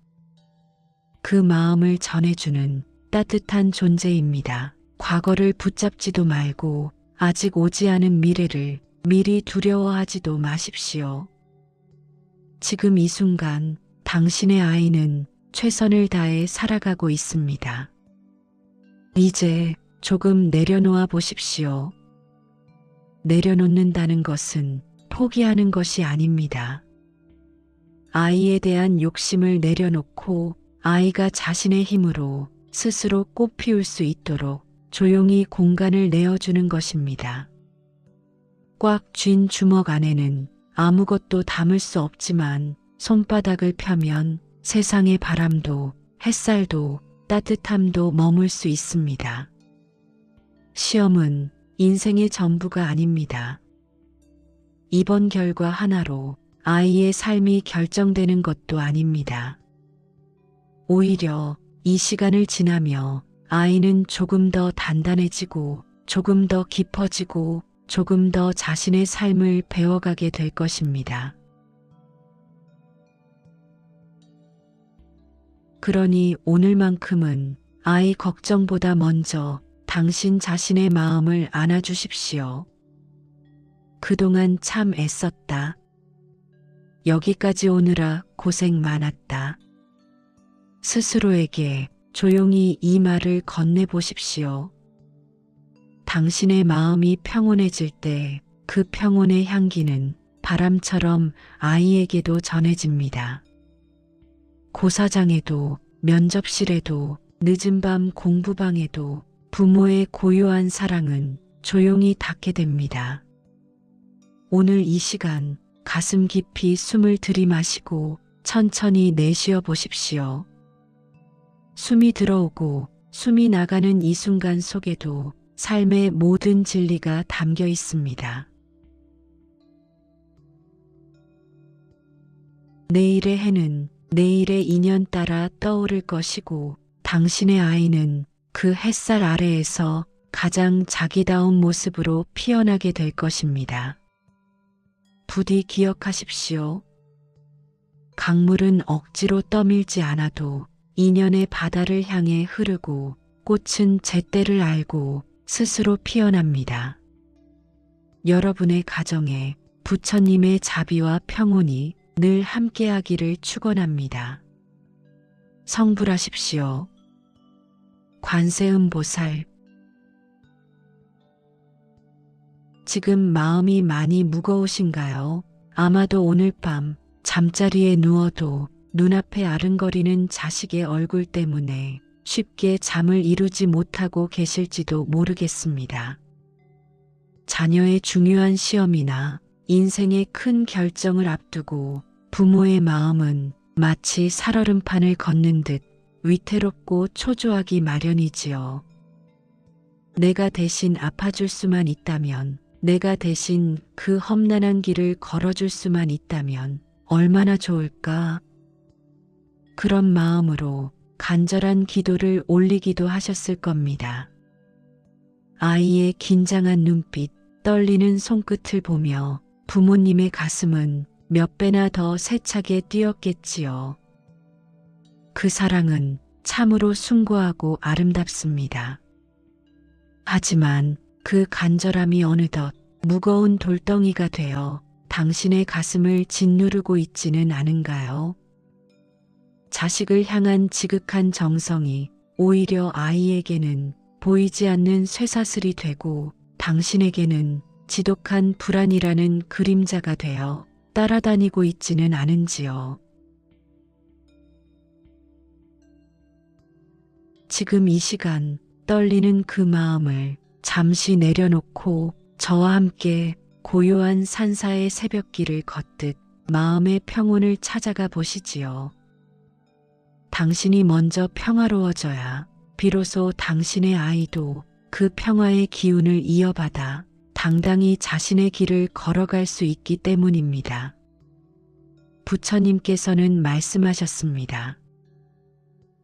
그 마음을 전해주는 따뜻한 존재입니다. 과거를 붙잡지도 말고 아직 오지 않은 미래를 미리 두려워하지도 마십시오. 지금 이 순간 당신의 아이는 최선을 다해 살아가고 있습니다. 이제 조금 내려놓아 보십시오. 내려놓는다는 것은 포기하는 것이 아닙니다. 아이에 대한 욕심을 내려놓고 아이가 자신의 힘으로 스스로 꽃 피울 수 있도록 조용히 공간을 내어주는 것입니다. 꽉 쥔 주먹 안에는 아무것도 담을 수 없지만 손바닥을 펴면 세상의 바람도 햇살도 따뜻함도 머물 수 있습니다. 시험은 인생의 전부가 아닙니다. 이번 결과 하나로 아이의 삶이 결정되는 것도 아닙니다. 오히려 이 시간을 지나며 아이는 조금 더 단단해지고 조금 더 깊어지고 조금 더 자신의 삶을 배워가게 될 것입니다. 그러니 오늘만큼은 아이 걱정보다 먼저 당신 자신의 마음을 안아주십시오. 그동안 참 애썼다. 여기까지 오느라 고생 많았다. 스스로에게 조용히 이 말을 건네보십시오. 당신의 마음이 평온해질 때 그 평온의 향기는 바람처럼 아이에게도 전해집니다. 고사장에도 면접실에도 늦은 밤 공부방에도 부모의 고요한 사랑은 조용히 닿게 됩니다. 오늘 이 시간 가슴 깊이 숨을 들이마시고 천천히 내쉬어 보십시오. 숨이 들어오고 숨이 나가는 이 순간 속에도 삶의 모든 진리가 담겨 있습니다. 내일의 해는 내일의 인연 따라 떠오를 것이고 당신의 아이는 그 햇살 아래에서 가장 자기다운 모습으로 피어나게 될 것입니다. 부디 기억하십시오. 강물은 억지로 떠밀지 않아도 인연의 바다를 향해 흐르고 꽃은 제때를 알고 스스로 피어납니다. 여러분의 가정에 부처님의 자비와 평온이 늘 함께하기를 축원합니다. 성불하십시오. 관세음보살. 지금 마음이 많이 무거우신가요? 아마도 오늘 밤 잠자리에 누워도 눈앞에 아른거리는 자식의 얼굴 때문에 쉽게 잠을 이루지 못하고 계실지도 모르겠습니다. 자녀의 중요한 시험이나 인생의 큰 결정을 앞두고 부모의 마음은 마치 살얼음판을 걷는 듯 위태롭고 초조하기 마련이지요. 내가 대신 아파줄 수만 있다면, 내가 대신 그 험난한 길을 걸어줄 수만 있다면 얼마나 좋을까? 그런 마음으로 간절한 기도를 올리기도 하셨을 겁니다. 아이의 긴장한 눈빛, 떨리는 손끝을 보며 부모님의 가슴은 몇 배나 더 세차게 뛰었겠지요. 그 사랑은 참으로 숭고하고 아름답습니다. 하지만 그 간절함이 어느덧 무거운 돌덩이가 되어 당신의 가슴을 짓누르고 있지는 않은가요? 자식을 향한 지극한 정성이 오히려 아이에게는 보이지 않는 쇠사슬이 되고 당신에게는 지독한 불안이라는 그림자가 되어 따라다니고 있지는 않은지요. 지금 이 시간 떨리는 그 마음을 잠시 내려놓고 저와 함께 고요한 산사의 새벽길을 걷듯 마음의 평온을 찾아가 보시지요. 당신이 먼저 평화로워져야 비로소 당신의 아이도 그 평화의 기운을 이어받아 당당히 자신의 길을 걸어갈 수 있기 때문입니다. 부처님께서는 말씀하셨습니다.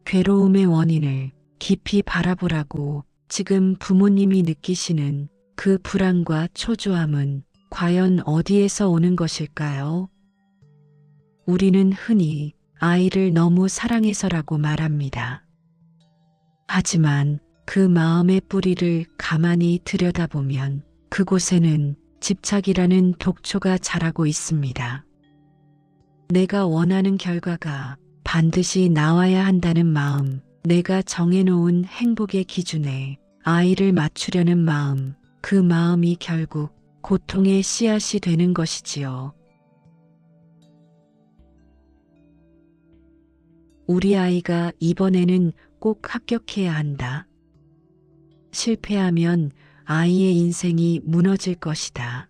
괴로움의 원인을 깊이 바라보라고. 지금 부모님이 느끼시는 그 불안과 초조함은 과연 어디에서 오는 것일까요? 우리는 흔히 아이를 너무 사랑해서라고 말합니다. 하지만 그 마음의 뿌리를 가만히 들여다보면 그곳에는 집착이라는 독초가 자라고 있습니다. 내가 원하는 결과가 반드시 나와야 한다는 마음, 내가 정해놓은 행복의 기준에 아이를 맞추려는 마음, 그 마음이 결국 고통의 씨앗이 되는 것이지요. 우리 아이가 이번에는 꼭 합격해야 한다. 실패하면 아이의 인생이 무너질 것이다.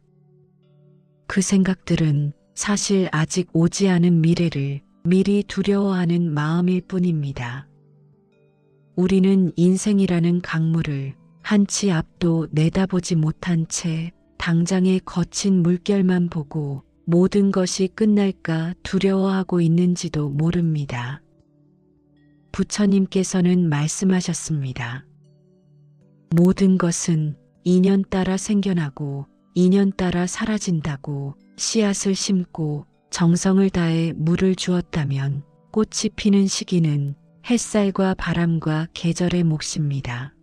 그 생각들은 사실 아직 오지 않은 미래를 미리 두려워하는 마음일 뿐입니다. 우리는 인생이라는 강물을 한 치 앞도 내다보지 못한 채 당장의 거친 물결만 보고 모든 것이 끝날까 두려워하고 있는지도 모릅니다. 부처님께서는 말씀하셨습니다. 모든 것은 인연 따라 생겨나고 인연 따라 사라진다고. 씨앗을 심고 정성을 다해 물을 주었다면 꽃이 피는 시기는 햇살과 바람과 계절의 몫입니다.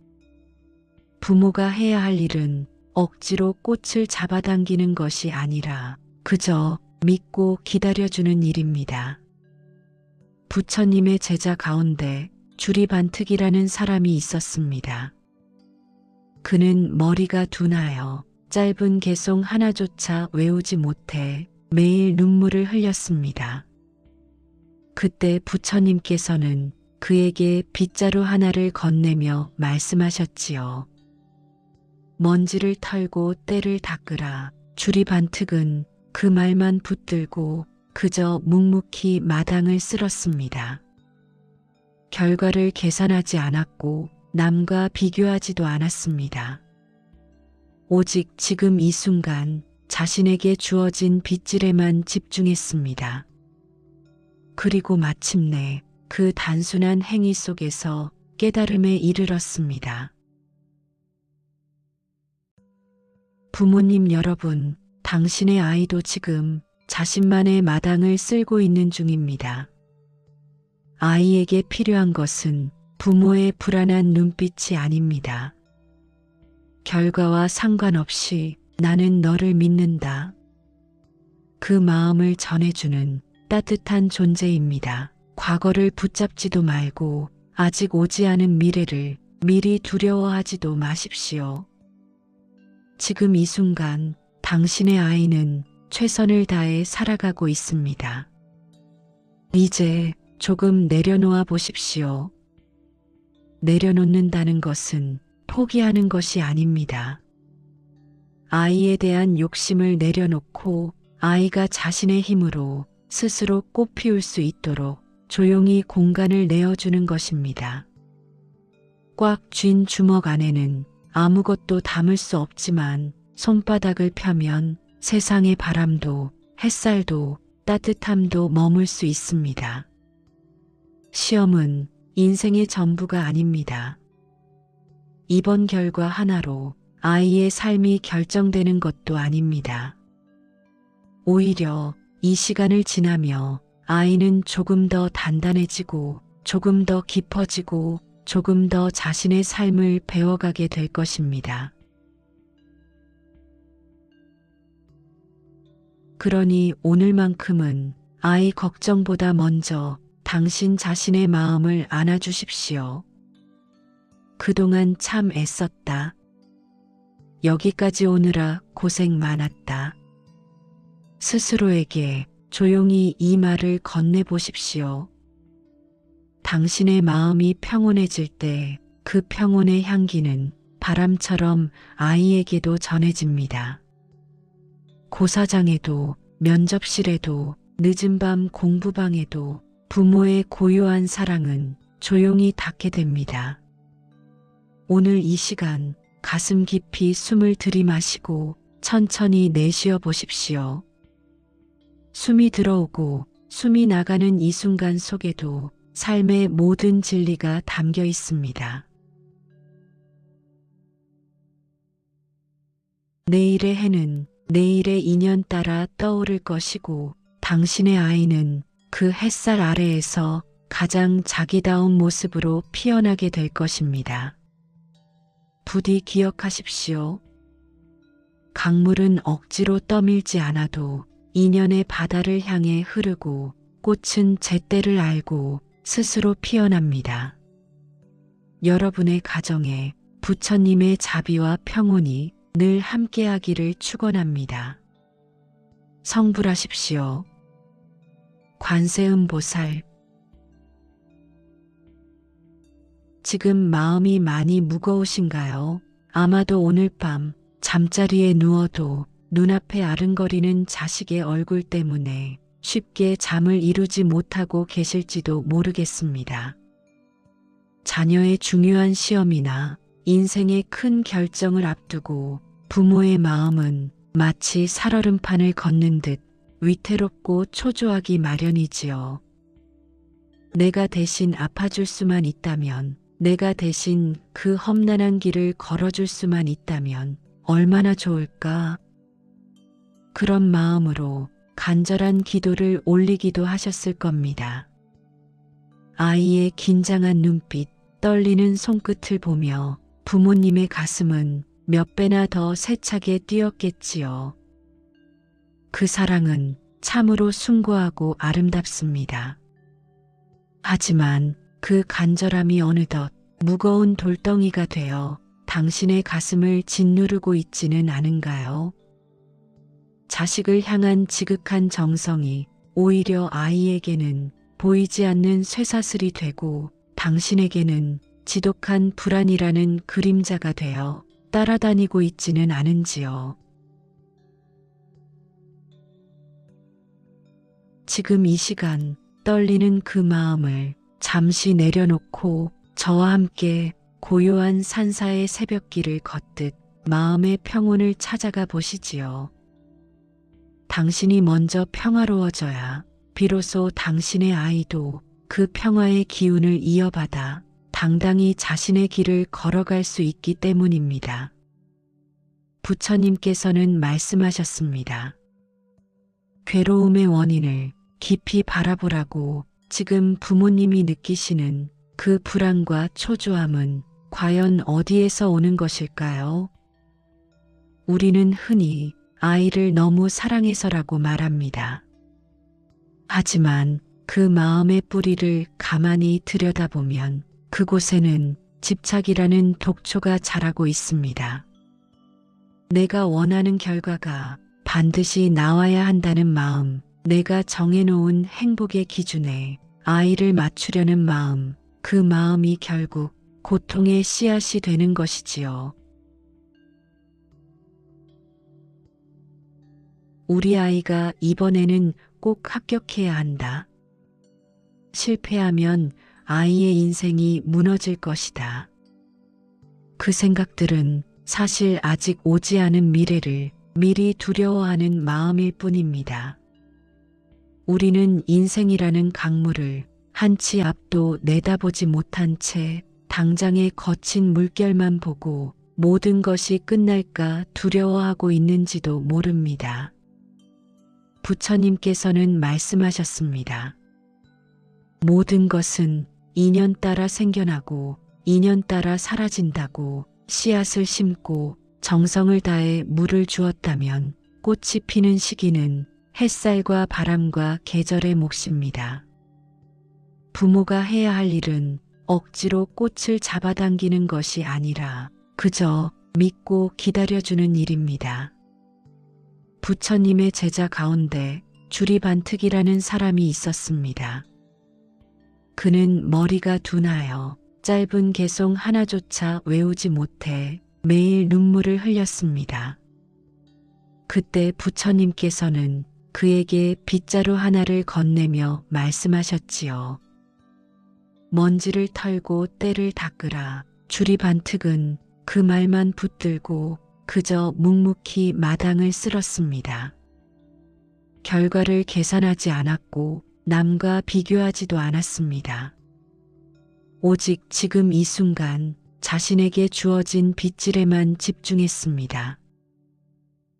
부모가 해야 할 일은 억지로 꽃을 잡아당기는 것이 아니라 그저 믿고 기다려주는 일입니다. 부처님의 제자 가운데 주리반특이라는 사람이 있었습니다. 그는 머리가 둔하여 짧은 개송 하나조차 외우지 못해 매일 눈물을 흘렸습니다. 그때 부처님께서는 그에게 빗자루 하나를 건네며 말씀하셨지요. 먼지를 털고 때를 닦으라. 주리반특은 그 말만 붙들고 그저 묵묵히 마당을 쓸었습니다. 결과를 계산하지 않았고 남과 비교하지도 않았습니다. 오직 지금 이 순간 자신에게 주어진 빗질에만 집중했습니다. 그리고 마침내 그 단순한 행위 속에서 깨달음에 이르렀습니다. 부모님 여러분, 당신의 아이도 지금 자신만의 마당을 쓸고 있는 중입니다. 아이에게 필요한 것은 부모의 불안한 눈빛이 아닙니다. 결과와 상관없이 나는 너를 믿는다. 그 마음을 전해주는 따뜻한 존재입니다. 과거를 붙잡지도 말고 아직 오지 않은 미래를 미리 두려워하지도 마십시오. 지금 이 순간 당신의 아이는 최선을 다해 살아가고 있습니다. 이제 조금 내려놓아 보십시오. 내려놓는다는 것은 포기하는 것이 아닙니다. 아이에 대한 욕심을 내려놓고 아이가 자신의 힘으로 스스로 꽃 피울 수 있도록 조용히 공간을 내어주는 것입니다. 꽉 쥔 주먹 안에는 아무것도 담을 수 없지만 손바닥을 펴면 세상의 바람도 햇살도 따뜻함도 머물 수 있습니다. 시험은 인생의 전부가 아닙니다. 이번 결과 하나로 아이의 삶이 결정되는 것도 아닙니다. 오히려 이 시간을 지나며 아이는 조금 더 단단해지고 조금 더 깊어지고 조금 더 자신의 삶을 배워가게 될 것입니다. 그러니 오늘만큼은 아이 걱정보다 먼저 당신 자신의 마음을 안아주십시오. 그동안 참 애썼다. 여기까지 오느라 고생 많았다. 스스로에게 조용히 이 말을 건네보십시오. 당신의 마음이 평온해질 때 그 평온의 향기는 바람처럼 아이에게도 전해집니다. 고사장에도 면접실에도 늦은 밤 공부방에도 부모의 고요한 사랑은 조용히 닿게 됩니다. 오늘 이 시간 가슴 깊이 숨을 들이마시고 천천히 내쉬어 보십시오. 숨이 들어오고 숨이 나가는 이 순간 속에도 삶의 모든 진리가 담겨 있습니다. 내일의 해는 내일의 인연 따라 떠오를 것이고 당신의 아이는 그 햇살 아래에서 가장 자기다운 모습으로 피어나게 될 것입니다. 부디 기억하십시오. 강물은 억지로 떠밀지 않아도 인연의 바다를 향해 흐르고 꽃은 제때를 알고 스스로 피어납니다. 여러분의 가정에 부처님의 자비와 평온이 늘 함께하기를 축원합니다. 성불하십시오. 관세음보살. 지금 마음이 많이 무거우신가요? 아마도 오늘 밤 잠자리에 누워도 눈앞에 아른거리는 자식의 얼굴 때문에 쉽게 잠을 이루지 못하고 계실지도 모르겠습니다. 자녀의 중요한 시험이나 인생의 큰 결정을 앞두고 부모의 마음은 마치 살얼음판을 걷는 듯 위태롭고 초조하기 마련이지요. 내가 대신 아파줄 수만 있다면, 내가 대신 그 험난한 길을 걸어줄 수만 있다면 얼마나 좋을까? 그런 마음으로 간절한 기도를 올리기도 하셨을 겁니다. 아이의 긴장한 눈빛, 떨리는 손끝을 보며 부모님의 가슴은 몇 배나 더 세차게 뛰었겠지요. 그 사랑은 참으로 숭고하고 아름답습니다. 하지만 그 간절함이 어느덧 무거운 돌덩이가 되어 당신의 가슴을 짓누르고 있지는 않은가요? 자식을 향한 지극한 정성이 오히려 아이에게는 보이지 않는 쇠사슬이 되고 당신에게는 지독한 불안이라는 그림자가 되어 따라다니고 있지는 않은지요. 지금 이 시간 떨리는 그 마음을 잠시 내려놓고 저와 함께 고요한 산사의 새벽길을 걷듯 마음의 평온을 찾아가 보시지요. 당신이 먼저 평화로워져야 비로소 당신의 아이도 그 평화의 기운을 이어받아 당당히 자신의 길을 걸어갈 수 있기 때문입니다. 부처님께서는 말씀하셨습니다. 괴로움의 원인을 깊이 바라보라고. 지금 부모님이 느끼시는 그 불안과 초조함은 과연 어디에서 오는 것일까요? 우리는 흔히 아이를 너무 사랑해서라고 말합니다. 하지만 그 마음의 뿌리를 가만히 들여다보면 그곳에는 집착이라는 독초가 자라고 있습니다. 내가 원하는 결과가 반드시 나와야 한다는 마음, 내가 정해놓은 행복의 기준에 아이를 맞추려는 마음, 그 마음이 결국 고통의 씨앗이 되는 것이지요. 우리 아이가 이번에는 꼭 합격해야 한다. 실패하면 아이의 인생이 무너질 것이다. 그 생각들은 사실 아직 오지 않은 미래를 미리 두려워하는 마음일 뿐입니다. 우리는 인생이라는 강물을 한치 앞도 내다보지 못한 채 당장의 거친 물결만 보고 모든 것이 끝날까 두려워하고 있는지도 모릅니다. 부처님께서는 말씀하셨습니다. 모든 것은 인연 따라 생겨나고 인연 따라 사라진다고. 씨앗을 심고 정성을 다해 물을 주었다면 꽃이 피는 시기는 햇살과 바람과 계절의 몫입니다. 부모가 해야 할 일은 억지로 꽃을 잡아당기는 것이 아니라 그저 믿고 기다려주는 일입니다. 부처님의 제자 가운데 주리반특이라는 사람이 있었습니다. 그는 머리가 둔하여 짧은 개송 하나조차 외우지 못해 매일 눈물을 흘렸습니다. 그때 부처님께서는 그에게 빗자루 하나를 건네며 말씀하셨지요. 먼지를 털고 때를 닦으라. 주리 반특은 그 말만 붙들고 그저 묵묵히 마당을 쓸었습니다. 결과를 계산하지 않았고 남과 비교하지도 않았습니다. 오직 지금 이 순간 자신에게 주어진 빗질에만 집중했습니다.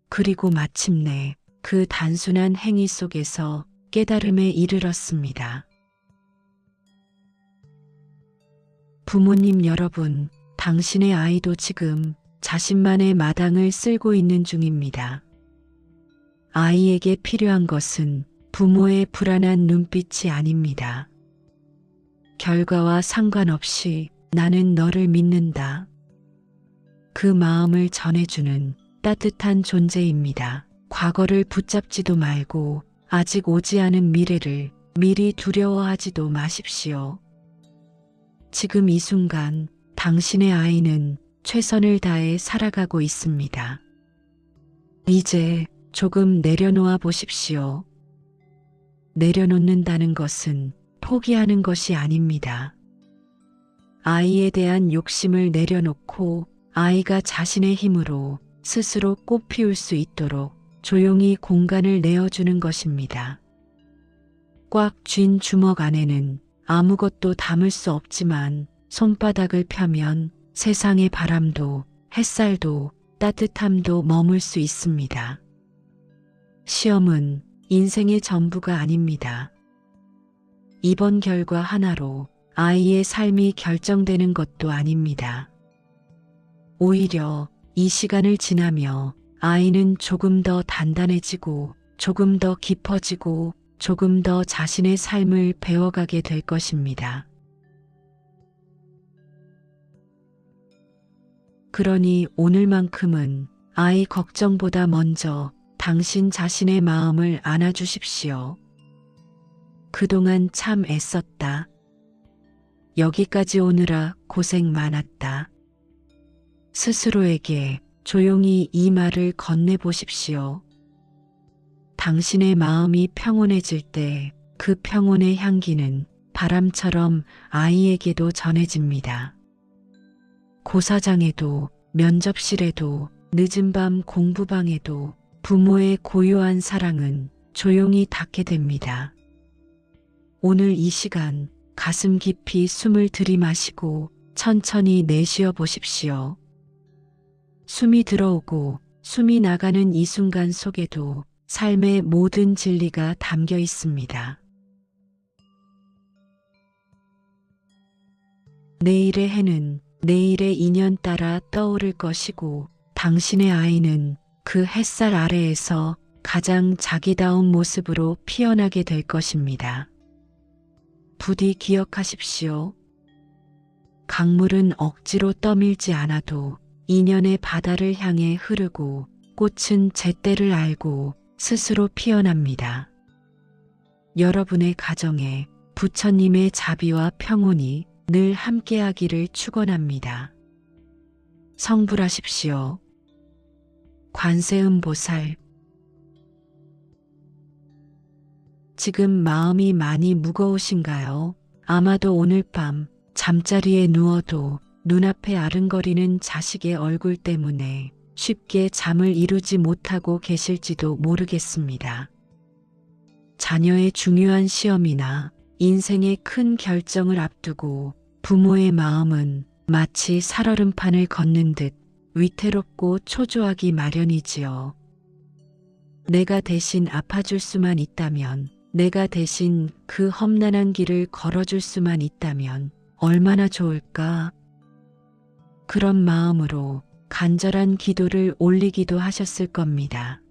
그리고 마침내 그 단순한 행위 속에서 깨달음에 이르렀습니다. 부모님 여러분, 당신의 아이도 지금 자신만의 마당을 쓸고 있는 중입니다. 아이에게 필요한 것은 부모의 불안한 눈빛이 아닙니다. 결과와 상관없이 나는 너를 믿는다. 그 마음을 전해주는 따뜻한 존재입니다. 과거를 붙잡지도 말고 아직 오지 않은 미래를 미리 두려워하지도 마십시오. 지금 이 순간 당신의 아이는 최선을 다해 살아가고 있습니다. 이제 조금 내려놓아 보십시오. 내려놓는다는 것은 포기하는 것이 아닙니다. 아이에 대한 욕심을 내려놓고 아이가 자신의 힘으로 스스로 꽃 피울 수 있도록 조용히 공간을 내어주는 것입니다. 꽉 쥔 주먹 안에는 아무것도 담을 수 없지만 손바닥을 펴면 세상의 바람도 햇살도 따뜻함도 머물 수 있습니다. 시험은 인생의 전부가 아닙니다. 이번 결과 하나로 아이의 삶이 결정되는 것도 아닙니다. 오히려 이 시간을 지나며 아이는 조금 더 단단해지고 조금 더 깊어지고 조금 더 자신의 삶을 배워가게 될 것입니다. 그러니 오늘만큼은 아이 걱정보다 먼저 당신 자신의 마음을 안아주십시오. 그동안 참 애썼다. 여기까지 오느라 고생 많았다. 스스로에게 조용히 이 말을 건네보십시오. 당신의 마음이 평온해질 때 그 평온의 향기는 바람처럼 아이에게도 전해집니다. 고사장에도 면접실에도 늦은 밤 공부방에도 부모의 고요한 사랑은 조용히 닿게 됩니다. 오늘 이 시간 가슴 깊이 숨을 들이마시고 천천히 내쉬어 보십시오. 숨이 들어오고 숨이 나가는 이 순간 속에도 삶의 모든 진리가 담겨 있습니다. 내일의 해는 내일의 인연 따라 떠오를 것이고 당신의 아이는 그 햇살 아래에서 가장 자기다운 모습으로 피어나게 될 것입니다. 부디 기억하십시오. 강물은 억지로 떠밀지 않아도 인연의 바다를 향해 흐르고 꽃은 제때를 알고 스스로 피어납니다. 여러분의 가정에 부처님의 자비와 평온이 늘 함께하기를 축원합니다. 성불하십시오. 관세음보살. 지금 마음이 많이 무거우신가요? 아마도 오늘 밤 잠자리에 누워도 눈앞에 아른거리는 자식의 얼굴 때문에 쉽게 잠을 이루지 못하고 계실지도 모르겠습니다. 자녀의 중요한 시험이나 인생의 큰 결정을 앞두고 부모의 마음은 마치 살얼음판을 걷는 듯 위태롭고 초조하기 마련이지요. 내가 대신 아파줄 수만 있다면, 내가 대신 그 험난한 길을 걸어줄 수만 있다면 얼마나 좋을까? 그런 마음으로 간절한 기도를 올리기도 하셨을 겁니다.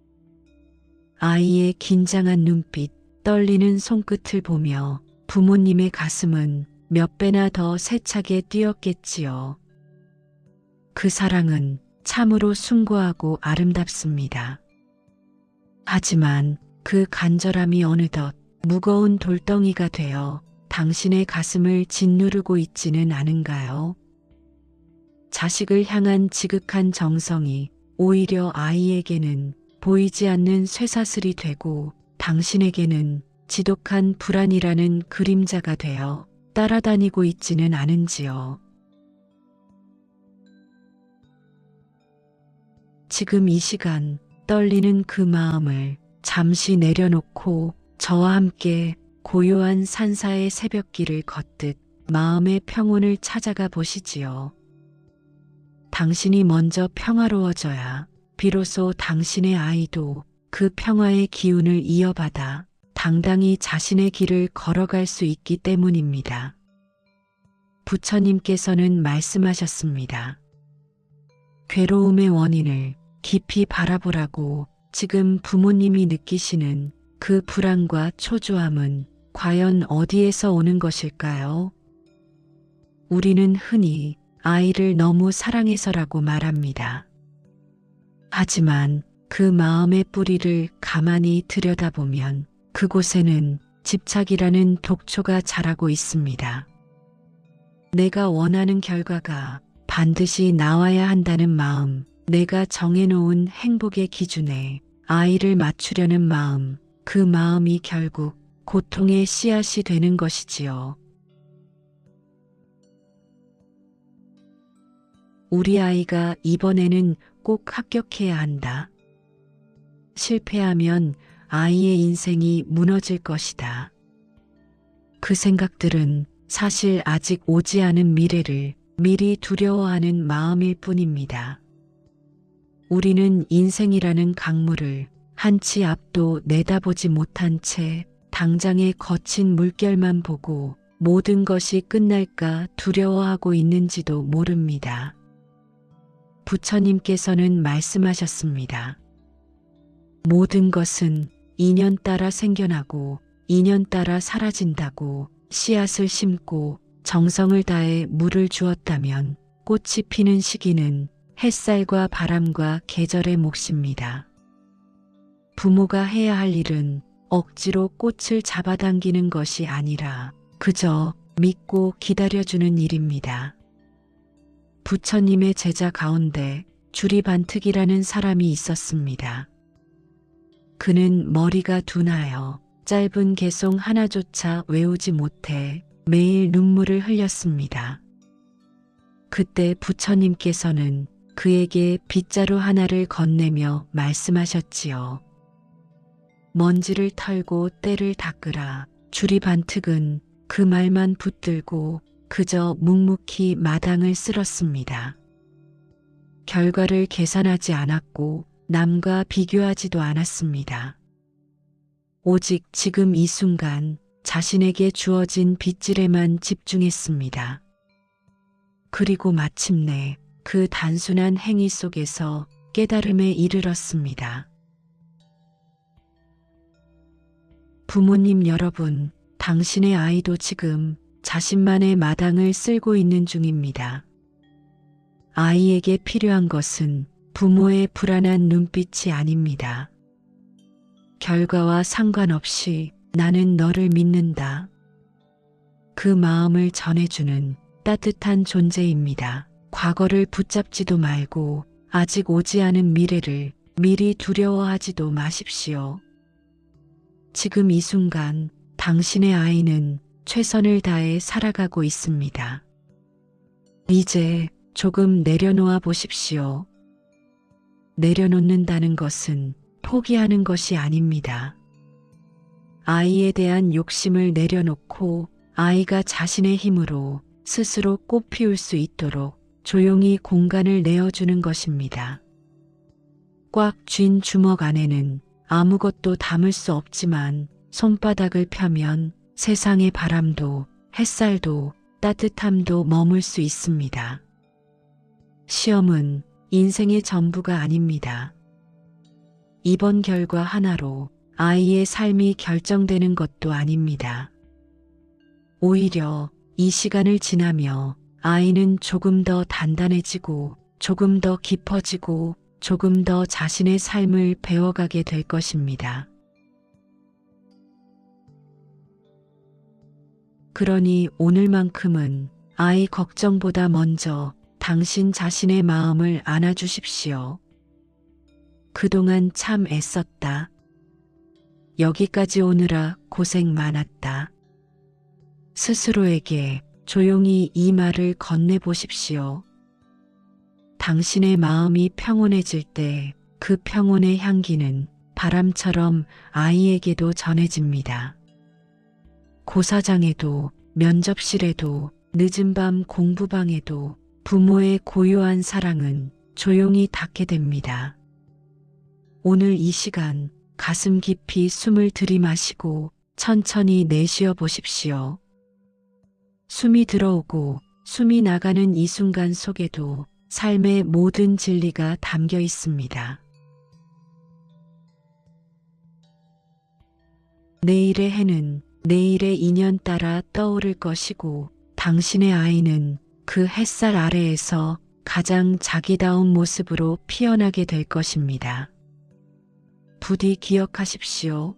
아이의 긴장한 눈빛, 떨리는 손끝을 보며 부모님의 가슴은 몇 배나 더 세차게 뛰었겠지요. 그 사랑은 참으로 숭고하고 아름답습니다. 하지만 그 간절함이 어느덧 무거운 돌덩이가 되어 당신의 가슴을 짓누르고 있지는 않은가요? 자식을 향한 지극한 정성이 오히려 아이에게는 보이지 않는 쇠사슬이 되고 당신에게는 지독한 불안이라는 그림자가 되어 따라다니고 있지는 않은지요. 지금 이 시간 떨리는 그 마음을 잠시 내려놓고 저와 함께 고요한 산사의 새벽길을 걷듯 마음의 평온을 찾아가 보시지요. 당신이 먼저 평화로워져야 비로소 당신의 아이도 그 평화의 기운을 이어받아 당당히 자신의 길을 걸어갈 수 있기 때문입니다. 부처님께서는 말씀하셨습니다. 괴로움의 원인을 깊이 바라보라고. 지금 부모님이 느끼시는 그 불안과 초조함은 과연 어디에서 오는 것일까요? 우리는 흔히 아이를 너무 사랑해서라고 말합니다. 하지만 그 마음의 뿌리를 가만히 들여다보면 그곳에는 집착이라는 독초가 자라고 있습니다. 내가 원하는 결과가 반드시 나와야 한다는 마음, 내가 정해놓은 행복의 기준에 아이를 맞추려는 마음, 그 마음이 결국 고통의 씨앗이 되는 것이지요. 우리 아이가 이번에는 꼭 합격해야 한다. 실패하면 아이의 인생이 무너질 것이다. 그 생각들은 사실 아직 오지 않은 미래를 미리 두려워하는 마음일 뿐입니다. 우리는 인생이라는 강물을 한치 앞도 내다보지 못한 채 당장의 거친 물결만 보고 모든 것이 끝날까 두려워하고 있는지도 모릅니다. 부처님께서는 말씀하셨습니다. 모든 것은 인연 따라 생겨나고 인연 따라 사라진다고. 씨앗을 심고 정성을 다해 물을 주었다면 꽃이 피는 시기는 햇살과 바람과 계절의 몫입니다. 부모가 해야 할 일은 억지로 꽃을 잡아당기는 것이 아니라 그저 믿고 기다려주는 일입니다. 부처님의 제자 가운데 주리반특이라는 사람이 있었습니다. 그는 머리가 둔하여 짧은 개송 하나조차 외우지 못해 매일 눈물을 흘렸습니다. 그때 부처님께서는 그에게 빗자루 하나를 건네며 말씀하셨지요. 먼지를 털고 때를 닦으라. 주리반특은 그 말만 붙들고 그저 묵묵히 마당을 쓸었습니다. 결과를 계산하지 않았고 남과 비교하지도 않았습니다. 오직 지금 이 순간 자신에게 주어진 빗질에만 집중했습니다. 그리고 마침내 그 단순한 행위 속에서 깨달음에 이르렀습니다. 부모님 여러분, 당신의 아이도 지금 자신만의 마당을 쓸고 있는 중입니다. 아이에게 필요한 것은 부모의 불안한 눈빛이 아닙니다. 결과와 상관없이 나는 너를 믿는다. 그 마음을 전해주는 따뜻한 존재입니다. 과거를 붙잡지도 말고 아직 오지 않은 미래를 미리 두려워하지도 마십시오. 지금 이 순간 당신의 아이는 최선을 다해 살아가고 있습니다. 이제 조금 내려놓아 보십시오. 내려놓는다는 것은 포기하는 것이 아닙니다. 아이에 대한 욕심을 내려놓고 아이가 자신의 힘으로 스스로 꽃 피울 수 있도록 조용히 공간을 내어주는 것입니다. 꽉 쥔 주먹 안에는 아무것도 담을 수 없지만 손바닥을 펴면 세상의 바람도 햇살도 따뜻함도 머물 수 있습니다. 시험은 인생의 전부가 아닙니다. 이번 결과 하나로 아이의 삶이 결정되는 것도 아닙니다. 오히려 이 시간을 지나며 아이는 조금 더 단단해지고 조금 더 깊어지고 조금 더 자신의 삶을 배워가게 될 것입니다. 그러니 오늘만큼은 아이 걱정보다 먼저 당신 자신의 마음을 안아주십시오. 그동안 참 애썼다. 여기까지 오느라 고생 많았다. 스스로에게 조용히 이 말을 건네보십시오. 당신의 마음이 평온해질 때 그 평온의 향기는 바람처럼 아이에게도 전해집니다. 고사장에도, 면접실에도, 늦은 밤 공부방에도 부모의 고요한 사랑은 조용히 닿게 됩니다. 오늘 이 시간 가슴 깊이 숨을 들이마시고 천천히 내쉬어 보십시오. 숨이 들어오고 숨이 나가는 이 순간 속에도 삶의 모든 진리가 담겨 있습니다. 내일의 해는 내일의 인연 따라 떠오를 것이고 당신의 아이는 그 햇살 아래에서 가장 자기다운 모습으로 피어나게 될 것입니다. 부디 기억하십시오.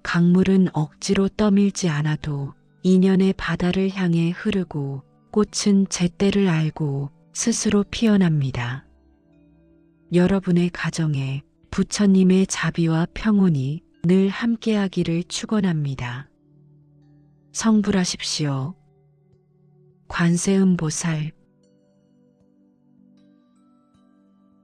강물은 억지로 떠밀지 않아도 인연의 바다를 향해 흐르고 꽃은 제때를 알고 스스로 피어납니다. 여러분의 가정에 부처님의 자비와 평온이 늘 함께하기를 축원합니다. 성불하십시오. 관세음보살.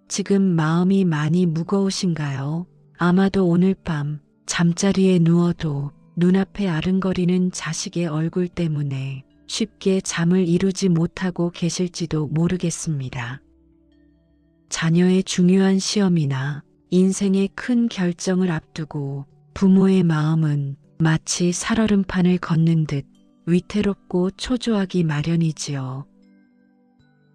지금 마음이 많이 무거우신가요? 아마도 오늘 밤 잠자리에 누워도 눈앞에 아른거리는 자식의 얼굴 때문에 쉽게 잠을 이루지 못하고 계실지도 모르겠습니다. 자녀의 중요한 시험이나 인생의 큰 결정을 앞두고 부모의 마음은 마치 살얼음판을 걷는 듯 위태롭고 초조하기 마련이지요.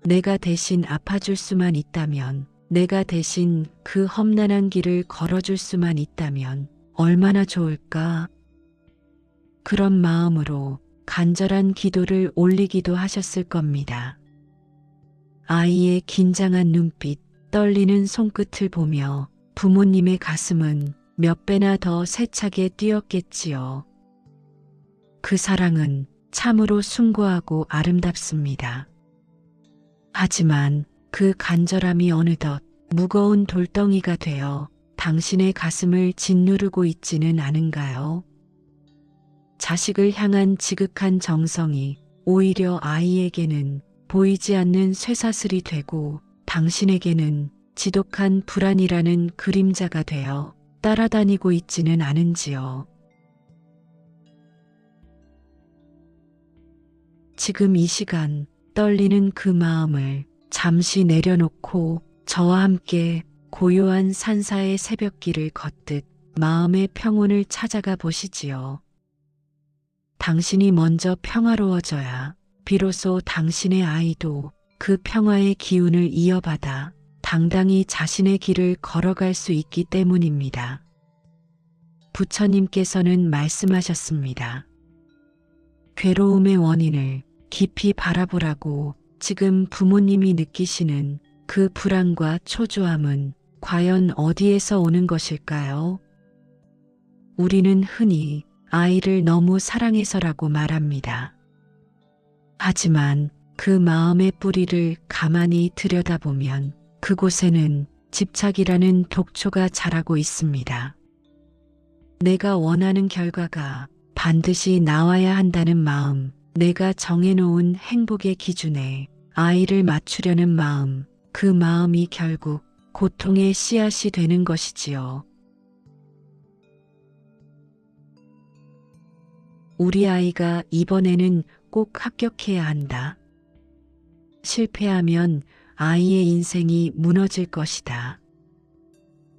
내가 대신 아파줄 수만 있다면, 내가 대신 그 험난한 길을 걸어줄 수만 있다면 얼마나 좋을까? 그런 마음으로 간절한 기도를 올리기도 하셨을 겁니다. 아이의 긴장한 눈빛, 떨리는 손끝을 보며 부모님의 가슴은 몇 배나 더 세차게 뛰었겠지요. 그 사랑은 참으로 숭고하고 아름답습니다. 하지만 그 간절함이 어느덧 무거운 돌덩이가 되어 당신의 가슴을 짓누르고 있지는 않은가요? 자식을 향한 지극한 정성이 오히려 아이에게는 보이지 않는 쇠사슬이 되고 당신에게는 지독한 불안이라는 그림자가 되어 따라다니고 있지는 않은지요. 지금 이 시간 떨리는 그 마음을 잠시 내려놓고 저와 함께 고요한 산사의 새벽길을 걷듯 마음의 평온을 찾아가 보시지요. 당신이 먼저 평화로워져야 비로소 당신의 아이도 그 평화의 기운을 이어받아 당당히 자신의 길을 걸어갈 수 있기 때문입니다. 부처님께서는 말씀하셨습니다. 괴로움의 원인을 깊이 바라보라고. 지금 부모님이 느끼시는 그 불안과 초조함은 과연 어디에서 오는 것일까요? 우리는 흔히 아이를 너무 사랑해서라고 말합니다. 하지만 그 마음의 뿌리를 가만히 들여다보면 그곳에는 집착이라는 독초가 자라고 있습니다. 내가 원하는 결과가 반드시 나와야 한다는 마음, 내가 정해놓은 행복의 기준에 아이를 맞추려는 마음, 그 마음이 결국 고통의 씨앗이 되는 것이지요. 우리 아이가 이번에는 꼭 합격해야 한다. 실패하면 아이의 인생이 무너질 것이다.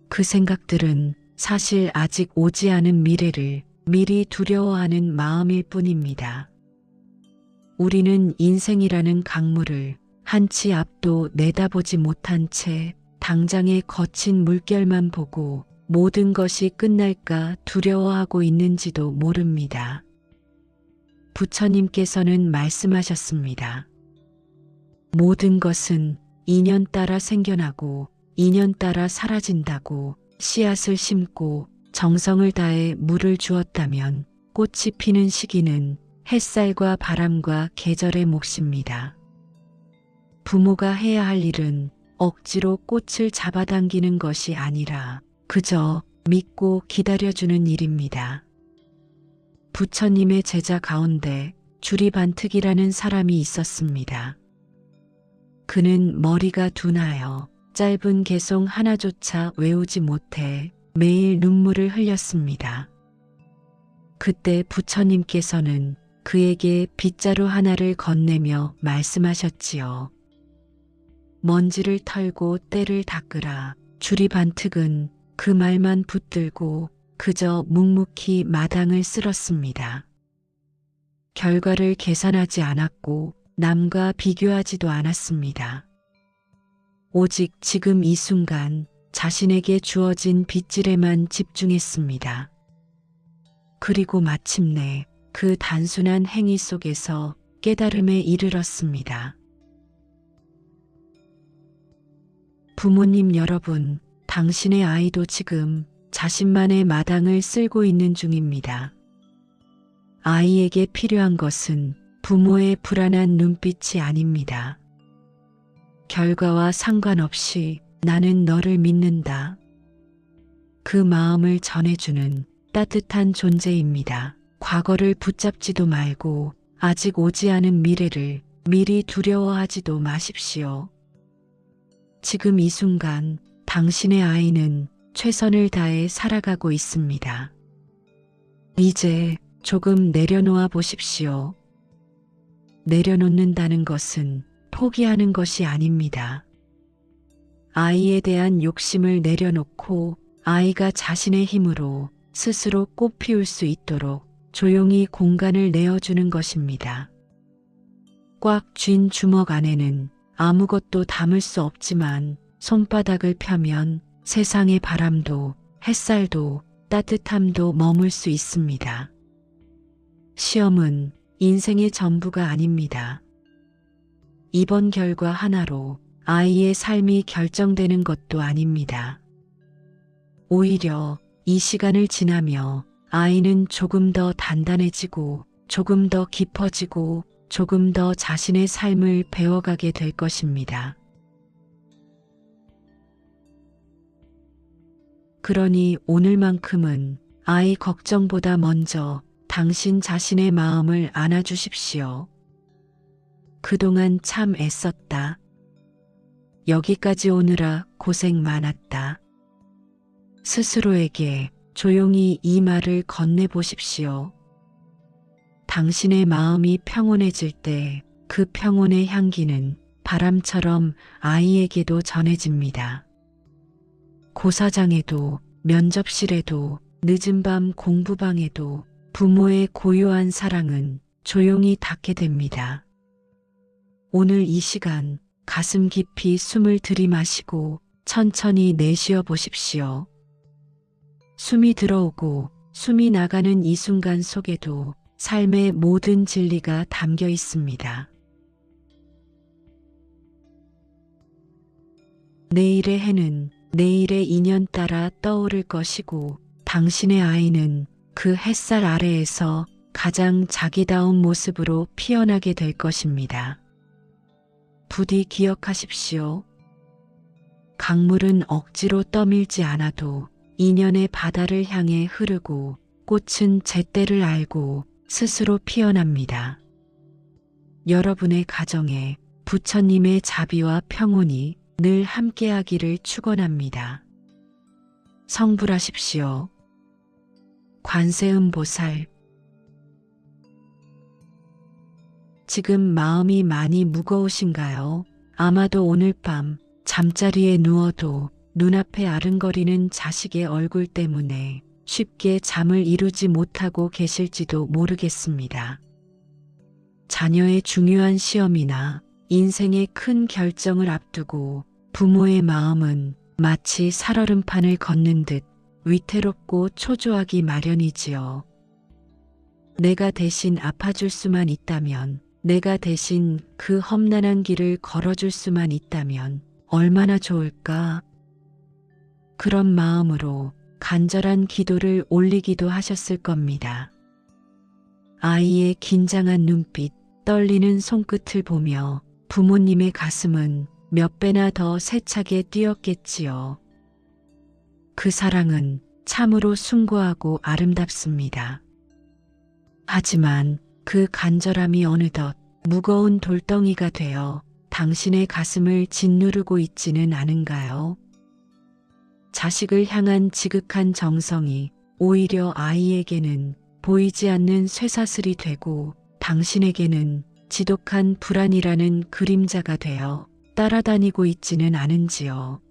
그 생각들은 사실 아직 오지 않은 미래를 미리 두려워하는 마음일 뿐입니다. 우리는 인생이라는 강물을 한 치 앞도 내다보지 못한 채 당장의 거친 물결만 보고 모든 것이 끝날까 두려워하고 있는지도 모릅니다. 부처님께서는 말씀하셨습니다. 모든 것은 인연 따라 생겨나고 인연 따라 사라진다고. 씨앗을 심고 정성을 다해 물을 주었다면 꽃이 피는 시기는 햇살과 바람과 계절의 몫입니다. 부모가 해야 할 일은 억지로 꽃을 잡아당기는 것이 아니라 그저 믿고 기다려주는 일입니다. 부처님의 제자 가운데 주리반특이라는 사람이 있었습니다. 그는 머리가 둔하여 짧은 개송 하나조차 외우지 못해 매일 눈물을 흘렸습니다. 그때 부처님께서는 그에게 빗자루 하나를 건네며 말씀하셨지요. 먼지를 털고 때를 닦으라. 주리반특은 그 말만 붙들고 그저 묵묵히 마당을 쓸었습니다. 결과를 계산하지 않았고 남과 비교하지도 않았습니다. 오직 지금 이 순간 자신에게 주어진 빗질에만 집중했습니다. 그리고 마침내 그 단순한 행위 속에서 깨달음에 이르렀습니다. 부모님 여러분, 당신의 아이도 지금 자신만의 마당을 쓸고 있는 중입니다. 아이에게 필요한 것은 부모의 불안한 눈빛이 아닙니다. 결과와 상관없이 나는 너를 믿는다. 그 마음을 전해주는 따뜻한 존재입니다. 과거를 붙잡지도 말고 아직 오지 않은 미래를 미리 두려워하지도 마십시오. 지금 이 순간 당신의 아이는 최선을 다해 살아가고 있습니다. 이제 조금 내려놓아 보십시오. 내려놓는다는 것은 포기하는 것이 아닙니다. 아이에 대한 욕심을 내려놓고 아이가 자신의 힘으로 스스로 꽃 피울 수 있도록 조용히 공간을 내어주는 것입니다. 꽉 쥔 주먹 안에는 아무것도 담을 수 없지만 손바닥을 펴면 세상의 바람도 햇살도 따뜻함도 머물 수 있습니다. 시험은 인생의 전부가 아닙니다. 이번 결과 하나로 아이의 삶이 결정되는 것도 아닙니다. 오히려 이 시간을 지나며 아이는 조금 더 단단해지고 조금 더 깊어지고 조금 더 자신의 삶을 배워가게 될 것입니다. 그러니 오늘만큼은 아이 걱정보다 먼저 당신 자신의 마음을 안아주십시오. 그동안 참 애썼다. 여기까지 오느라 고생 많았다. 스스로에게 조용히 이 말을 건네보십시오. 당신의 마음이 평온해질 때 그 평온의 향기는 바람처럼 아이에게도 전해집니다. 고사장에도 면접실에도 늦은 밤 공부방에도 부모의 고요한 사랑은 조용히 닿게 됩니다. 오늘 이 시간 가슴 깊이 숨을 들이마시고 천천히 내쉬어 보십시오. 숨이 들어오고 숨이 나가는 이 순간 속에도 삶의 모든 진리가 담겨 있습니다. 내일의 해는 내일의 인연 따라 떠오를 것이고 당신의 아이는 그 햇살 아래에서 가장 자기다운 모습으로 피어나게 될 것입니다. 부디 기억하십시오. 강물은 억지로 떠밀지 않아도 인연의 바다를 향해 흐르고 꽃은 제때를 알고 스스로 피어납니다. 여러분의 가정에 부처님의 자비와 평온이 늘 함께하기를 축원합니다. 성불하십시오. 관세음보살. 지금 마음이 많이 무거우신가요? 아마도 오늘 밤 잠자리에 누워도 눈앞에 아른거리는 자식의 얼굴 때문에 쉽게 잠을 이루지 못하고 계실지도 모르겠습니다. 자녀의 중요한 시험이나 인생의 큰 결정을 앞두고 부모의 마음은 마치 살얼음판을 걷는 듯 위태롭고 초조하기 마련이지요. 내가 대신 아파줄 수만 있다면, 내가 대신 그 험난한 길을 걸어줄 수만 있다면 얼마나 좋을까? 그런 마음으로 간절한 기도를 올리기도 하셨을 겁니다. 아이의 긴장한 눈빛, 떨리는 손끝을 보며 부모님의 가슴은 몇 배나 더 세차게 뛰었겠지요. 그 사랑은 참으로 숭고하고 아름답습니다. 하지만 그 간절함이 어느덧 무거운 돌덩이가 되어 당신의 가슴을 짓누르고 있지는 않은가요? 자식을 향한 지극한 정성이 오히려 아이에게는 보이지 않는 쇠사슬이 되고 당신에게는 지독한 불안이라는 그림자가 되어 따라다니고 있지는 않은지요.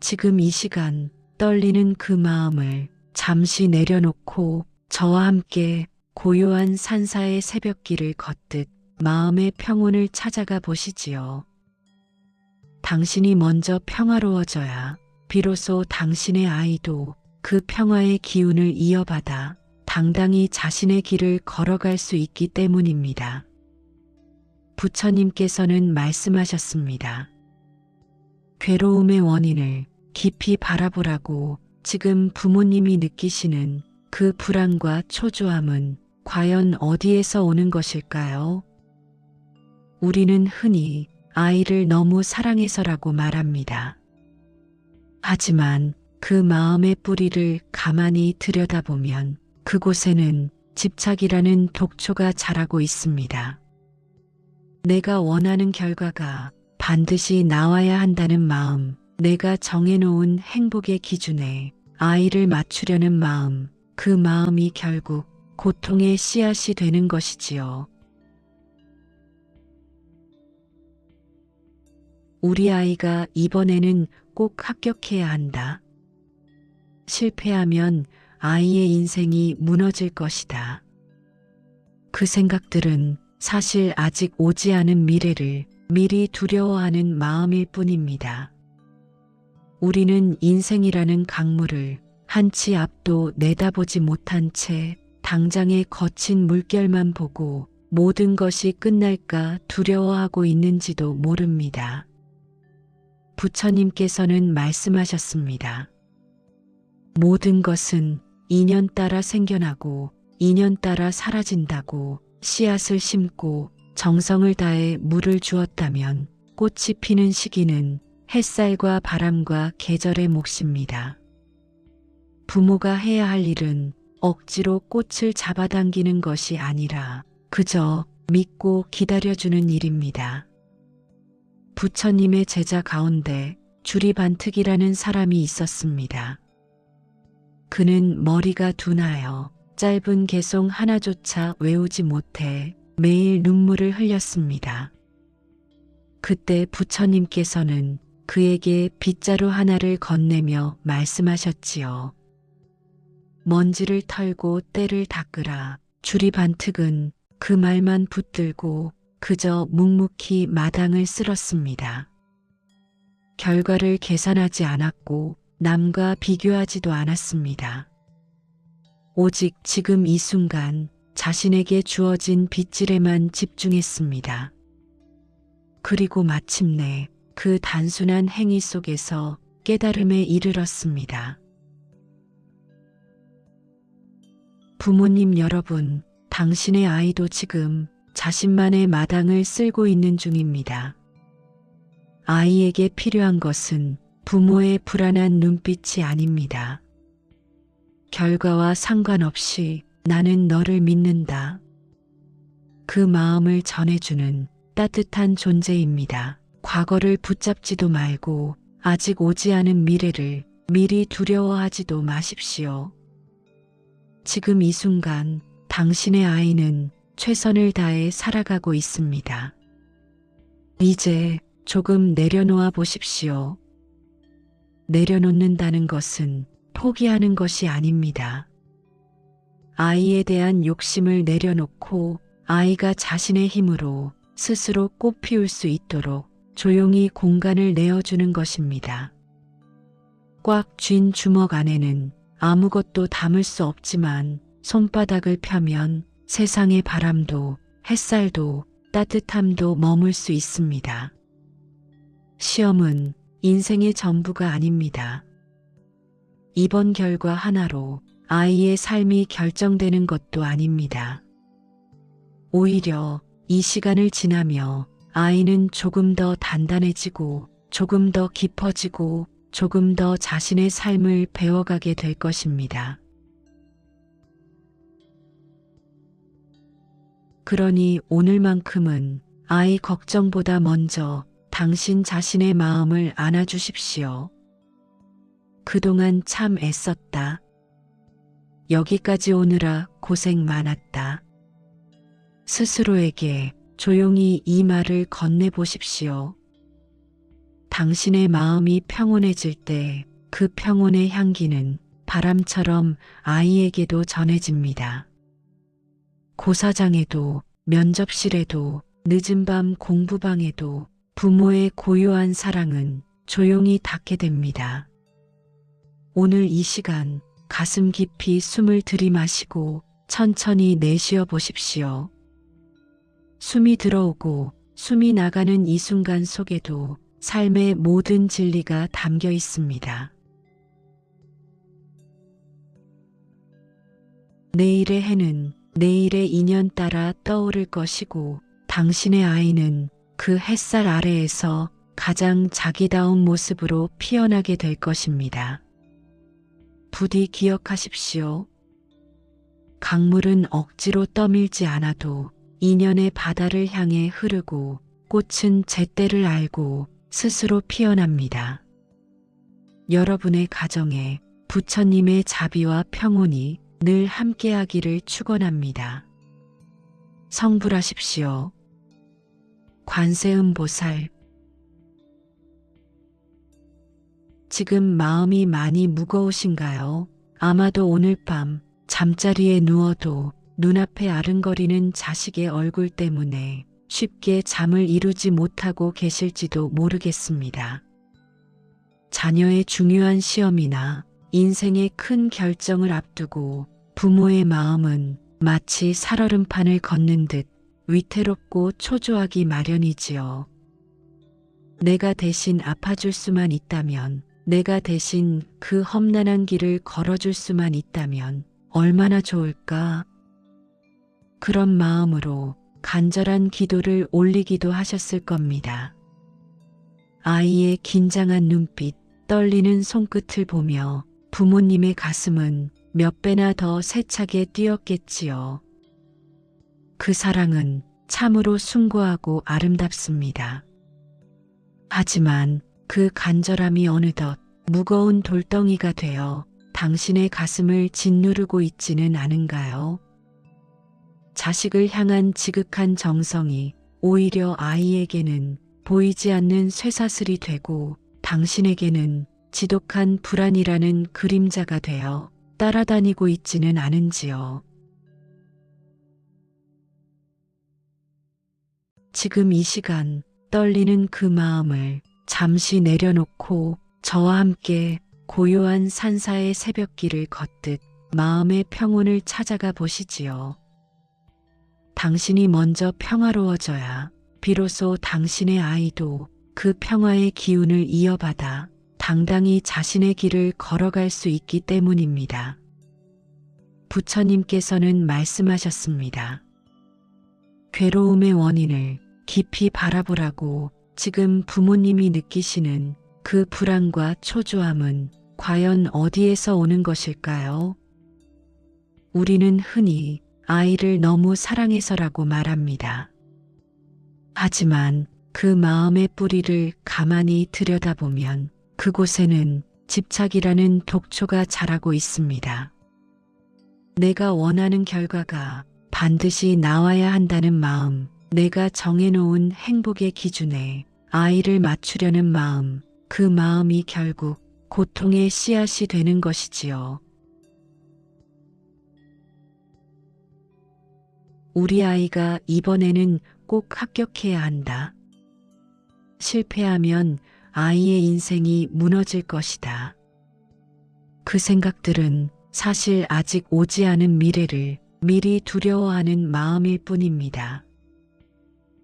지금 이 시간 떨리는 그 마음을 잠시 내려놓고 저와 함께 고요한 산사의 새벽길을 걷듯 마음의 평온을 찾아가 보시지요. 당신이 먼저 평화로워져야 비로소 당신의 아이도 그 평화의 기운을 이어받아 당당히 자신의 길을 걸어갈 수 있기 때문입니다. 부처님께서는 말씀하셨습니다. 괴로움의 원인을 깊이 바라보라고. 지금 부모님이 느끼시는 그 불안과 초조함은 과연 어디에서 오는 것일까요? 우리는 흔히 아이를 너무 사랑해서라고 말합니다. 하지만 그 마음의 뿌리를 가만히 들여다보면 그곳에는 집착이라는 독초가 자라고 있습니다. 내가 원하는 결과가 반드시 나와야 한다는 마음, 내가 정해놓은 행복의 기준에 아이를 맞추려는 마음, 그 마음이 결국 고통의 씨앗이 되는 것이지요. 우리 아이가 이번에는 꼭 합격해야 한다. 실패하면 아이의 인생이 무너질 것이다. 그 생각들은 사실 아직 오지 않은 미래를 미리 두려워하는 마음일 뿐입니다. 우리는 인생이라는 강물을 한 치 앞도 내다보지 못한 채 당장의 거친 물결만 보고 모든 것이 끝날까 두려워하고 있는지도 모릅니다. 부처님께서는 말씀하셨습니다. 모든 것은 인연 따라 생겨나고 인연 따라 사라진다고. 씨앗을 심고 정성을 다해 물을 주었다면 꽃이 피는 시기는 햇살과 바람과 계절의 몫입니다. 부모가 해야 할 일은 억지로 꽃을 잡아당기는 것이 아니라 그저 믿고 기다려주는 일입니다. 부처님의 제자 가운데 주리반특이라는 사람이 있었습니다. 그는 머리가 둔하여 짧은 개송 하나조차 외우지 못해 매일 눈물을 흘렸습니다. 그때 부처님께서는 그에게 빗자루 하나를 건네며 말씀하셨지요. 먼지를 털고 때를 닦으라. 주리반특은 그 말만 붙들고 그저 묵묵히 마당을 쓸었습니다. 결과를 계산하지 않았고 남과 비교하지도 않았습니다. 오직 지금 이 순간 자신에게 주어진 빗질에만 집중했습니다. 그리고 마침내 그 단순한 행위 속에서 깨달음에 이르렀습니다. 부모님 여러분, 당신의 아이도 지금 자신만의 마당을 쓸고 있는 중입니다. 아이에게 필요한 것은 부모의 불안한 눈빛이 아닙니다. 결과와 상관없이 나는 너를 믿는다. 그 마음을 전해주는 따뜻한 존재입니다. 과거를 붙잡지도 말고 아직 오지 않은 미래를 미리 두려워하지도 마십시오. 지금 이 순간 당신의 아이는 최선을 다해 살아가고 있습니다. 이제 조금 내려놓아 보십시오. 내려놓는다는 것은 포기하는 것이 아닙니다. 아이에 대한 욕심을 내려놓고 아이가 자신의 힘으로 스스로 꽃 피울 수 있도록 조용히 공간을 내어주는 것입니다. 꽉 쥔 주먹 안에는 아무것도 담을 수 없지만 손바닥을 펴면 세상의 바람도 햇살도 따뜻함도 머물 수 있습니다. 시험은 인생의 전부가 아닙니다. 이번 결과 하나로 아이의 삶이 결정되는 것도 아닙니다. 오히려 이 시간을 지나며 아이는 조금 더 단단해지고 조금 더 깊어지고 조금 더 자신의 삶을 배워가게 될 것입니다. 그러니 오늘만큼은 아이 걱정보다 먼저 당신 자신의 마음을 안아주십시오. 그동안 참 애썼다. 여기까지 오느라 고생 많았다. 스스로에게 조용히 이 말을 건네보십시오. 당신의 마음이 평온해질 때 그 평온의 향기는 바람처럼 아이에게도 전해집니다. 고사장에도 면접실에도 늦은 밤 공부방에도 부모의 고요한 사랑은 조용히 닿게 됩니다. 오늘 이 시간 가슴 깊이 숨을 들이마시고 천천히 내쉬어 보십시오. 숨이 들어오고 숨이 나가는 이 순간 속에도 삶의 모든 진리가 담겨 있습니다. 내일의 해는 내일의 인연 따라 떠오를 것이고 당신의 아이는 그 햇살 아래에서 가장 자기다운 모습으로 피어나게 될 것입니다. 부디 기억하십시오. 강물은 억지로 떠밀지 않아도 인연의 바다를 향해 흐르고 꽃은 제때를 알고 스스로 피어납니다. 여러분의 가정에 부처님의 자비와 평온이 늘 함께하기를 축원합니다. 성불하십시오. 관세음보살. 지금 마음이 많이 무거우신가요? 아마도 오늘 밤 잠자리에 누워도 눈앞에 아른거리는 자식의 얼굴 때문에 쉽게 잠을 이루지 못하고 계실지도 모르겠습니다. 자녀의 중요한 시험이나 인생의 큰 결정을 앞두고 부모의 마음은 마치 살얼음판을 걷는 듯 위태롭고 초조하기 마련이지요. 내가 대신 아파줄 수만 있다면, 내가 대신 그 험난한 길을 걸어줄 수만 있다면 얼마나 좋을까? 그런 마음으로 간절한 기도를 올리기도 하셨을 겁니다. 아이의 긴장한 눈빛, 떨리는 손끝을 보며 부모님의 가슴은 몇 배나 더 세차게 뛰었겠지요. 그 사랑은 참으로 숭고하고 아름답습니다. 하지만 그 간절함이 어느덧 무거운 돌덩이가 되어 당신의 가슴을 짓누르고 있지는 않은가요? 자식을 향한 지극한 정성이 오히려 아이에게는 보이지 않는 쇠사슬이 되고 당신에게는 지독한 불안이라는 그림자가 되어 따라다니고 있지는 않은지요. 지금 이 시간 떨리는 그 마음을 잠시 내려놓고 저와 함께 고요한 산사의 새벽길을 걷듯 마음의 평온을 찾아가 보시지요. 당신이 먼저 평화로워져야 비로소 당신의 아이도 그 평화의 기운을 이어받아 당당히 자신의 길을 걸어갈 수 있기 때문입니다. 부처님께서는 말씀하셨습니다. 괴로움의 원인을 깊이 바라보라고. 지금 부모님이 느끼시는 그 불안과 초조함은 과연 어디에서 오는 것일까요? 우리는 흔히 아이를 너무 사랑해서라고 말합니다. 하지만 그 마음의 뿌리를 가만히 들여다보면 그곳에는 집착이라는 독초가 자라고 있습니다. 내가 원하는 결과가 반드시 나와야 한다는 마음, 내가 정해놓은 행복의 기준에 아이를 맞추려는 마음, 그 마음이 결국 고통의 씨앗이 되는 것이지요. 우리 아이가 이번에는 꼭 합격해야 한다. 실패하면 아이의 인생이 무너질 것이다. 그 생각들은 사실 아직 오지 않은 미래를 미리 두려워하는 마음일 뿐입니다.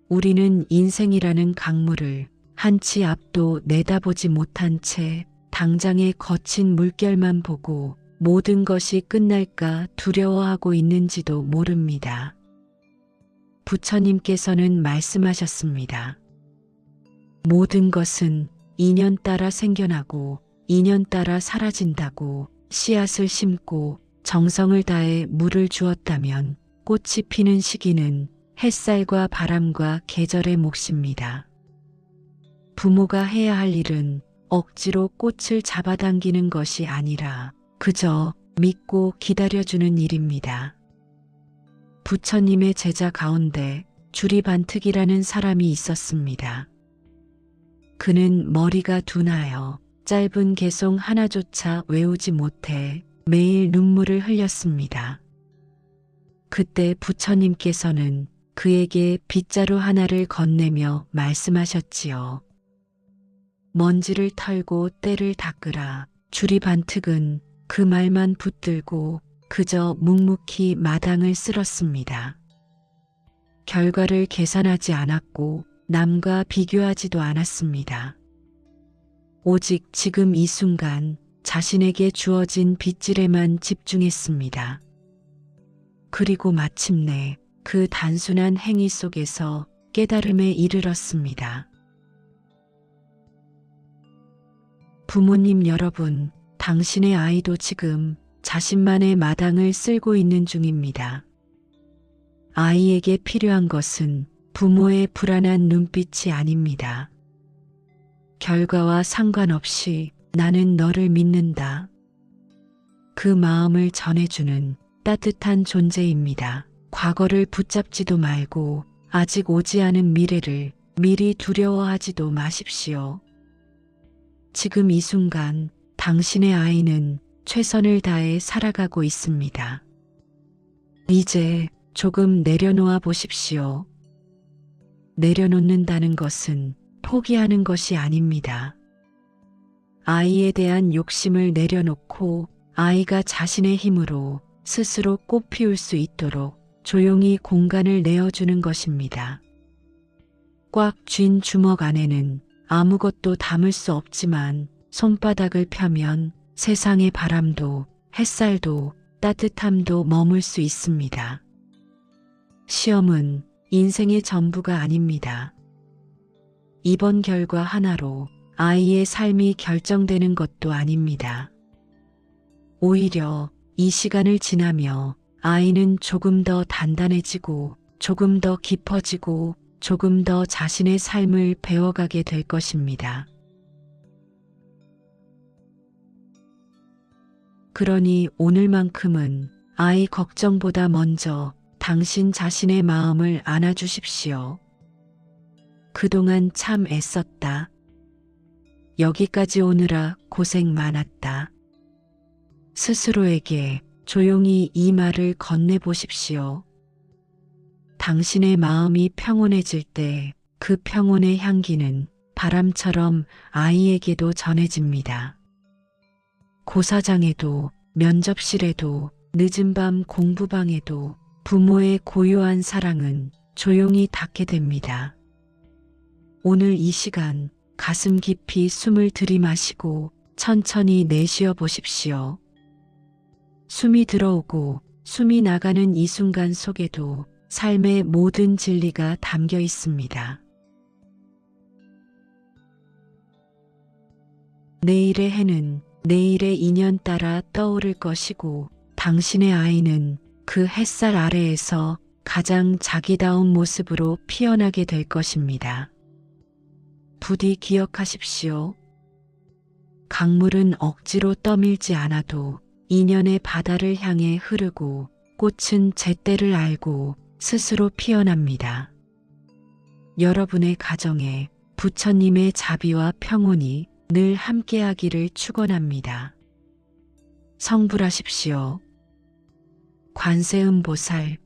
우리는 인생이라는 강물을 한 치 앞도 내다보지 못한 채 당장의 거친 물결만 보고 모든 것이 끝날까 두려워하고 있는지도 모릅니다. 부처님께서는 말씀하셨습니다. 모든 것은 인연 따라 생겨나고 인연 따라 사라진다고. 씨앗을 심고 정성을 다해 물을 주었다면 꽃이 피는 시기는 햇살과 바람과 계절의 몫입니다. 부모가 해야 할 일은 억지로 꽃을 잡아당기는 것이 아니라 그저 믿고 기다려주는 일입니다. 부처님의 제자 가운데 주리반특이라는 사람이 있었습니다. 그는 머리가 둔하여 짧은 개송 하나조차 외우지 못해 매일 눈물을 흘렸습니다. 그때 부처님께서는 그에게 빗자루 하나를 건네며 말씀하셨지요. 먼지를 털고 때를 닦으라. 주리반특은 그 말만 붙들고 그저 묵묵히 마당을 쓸었습니다. 결과를 계산하지 않았고 남과 비교하지도 않았습니다. 오직 지금 이 순간 자신에게 주어진 빗질에만 집중했습니다. 그리고 마침내 그 단순한 행위 속에서 깨달음에 이르렀습니다. 부모님 여러분, 당신의 아이도 지금 자신만의 마당을 쓸고 있는 중입니다. 아이에게 필요한 것은 부모의 불안한 눈빛이 아닙니다. 결과와 상관없이 나는 너를 믿는다. 그 마음을 전해주는 따뜻한 존재입니다. 과거를 붙잡지도 말고 아직 오지 않은 미래를 미리 두려워하지도 마십시오. 지금 이 순간 당신의 아이는 최선을 다해 살아가고 있습니다. 이제 조금 내려놓아 보십시오. 내려놓는다는 것은 포기하는 것이 아닙니다. 아이에 대한 욕심을 내려놓고 아이가 자신의 힘으로 스스로 꽃 피울 수 있도록 조용히 공간을 내어주는 것입니다. 꽉 쥔 주먹 안에는 아무것도 담을 수 없지만 손바닥을 펴면 세상의 바람도 햇살도 따뜻함도 머물 수 있습니다. 시험은 인생의 전부가 아닙니다. 이번 결과 하나로 아이의 삶이 결정되는 것도 아닙니다. 오히려 이 시간을 지나며 아이는 조금 더 단단해지고 조금 더 깊어지고 조금 더 자신의 삶을 배워가게 될 것입니다. 그러니 오늘만큼은 아이 걱정보다 먼저 당신 자신의 마음을 안아주십시오. 그동안 참 애썼다. 여기까지 오느라 고생 많았다. 스스로에게 조용히 이 말을 건네보십시오. 당신의 마음이 평온해질 때 그 평온의 향기는 바람처럼 아이에게도 전해집니다. 고사장에도 면접실에도 늦은 밤 공부방에도 부모의 고요한 사랑은 조용히 닿게 됩니다. 오늘 이 시간 가슴 깊이 숨을 들이마시고 천천히 내쉬어 보십시오. 숨이 들어오고 숨이 나가는 이 순간 속에도 삶의 모든 진리가 담겨 있습니다. 내일의 해는 내일의 인연 따라 떠오를 것이고 당신의 아이는 그 햇살 아래에서 가장 자기다운 모습으로 피어나게 될 것입니다. 부디 기억하십시오. 강물은 억지로 떠밀지 않아도 인연의 바다를 향해 흐르고 꽃은 제때를 알고 스스로 피어납니다. 여러분의 가정에 부처님의 자비와 평온이 늘 함께하기를 축원합니다. 성불하십시오. 관세음보살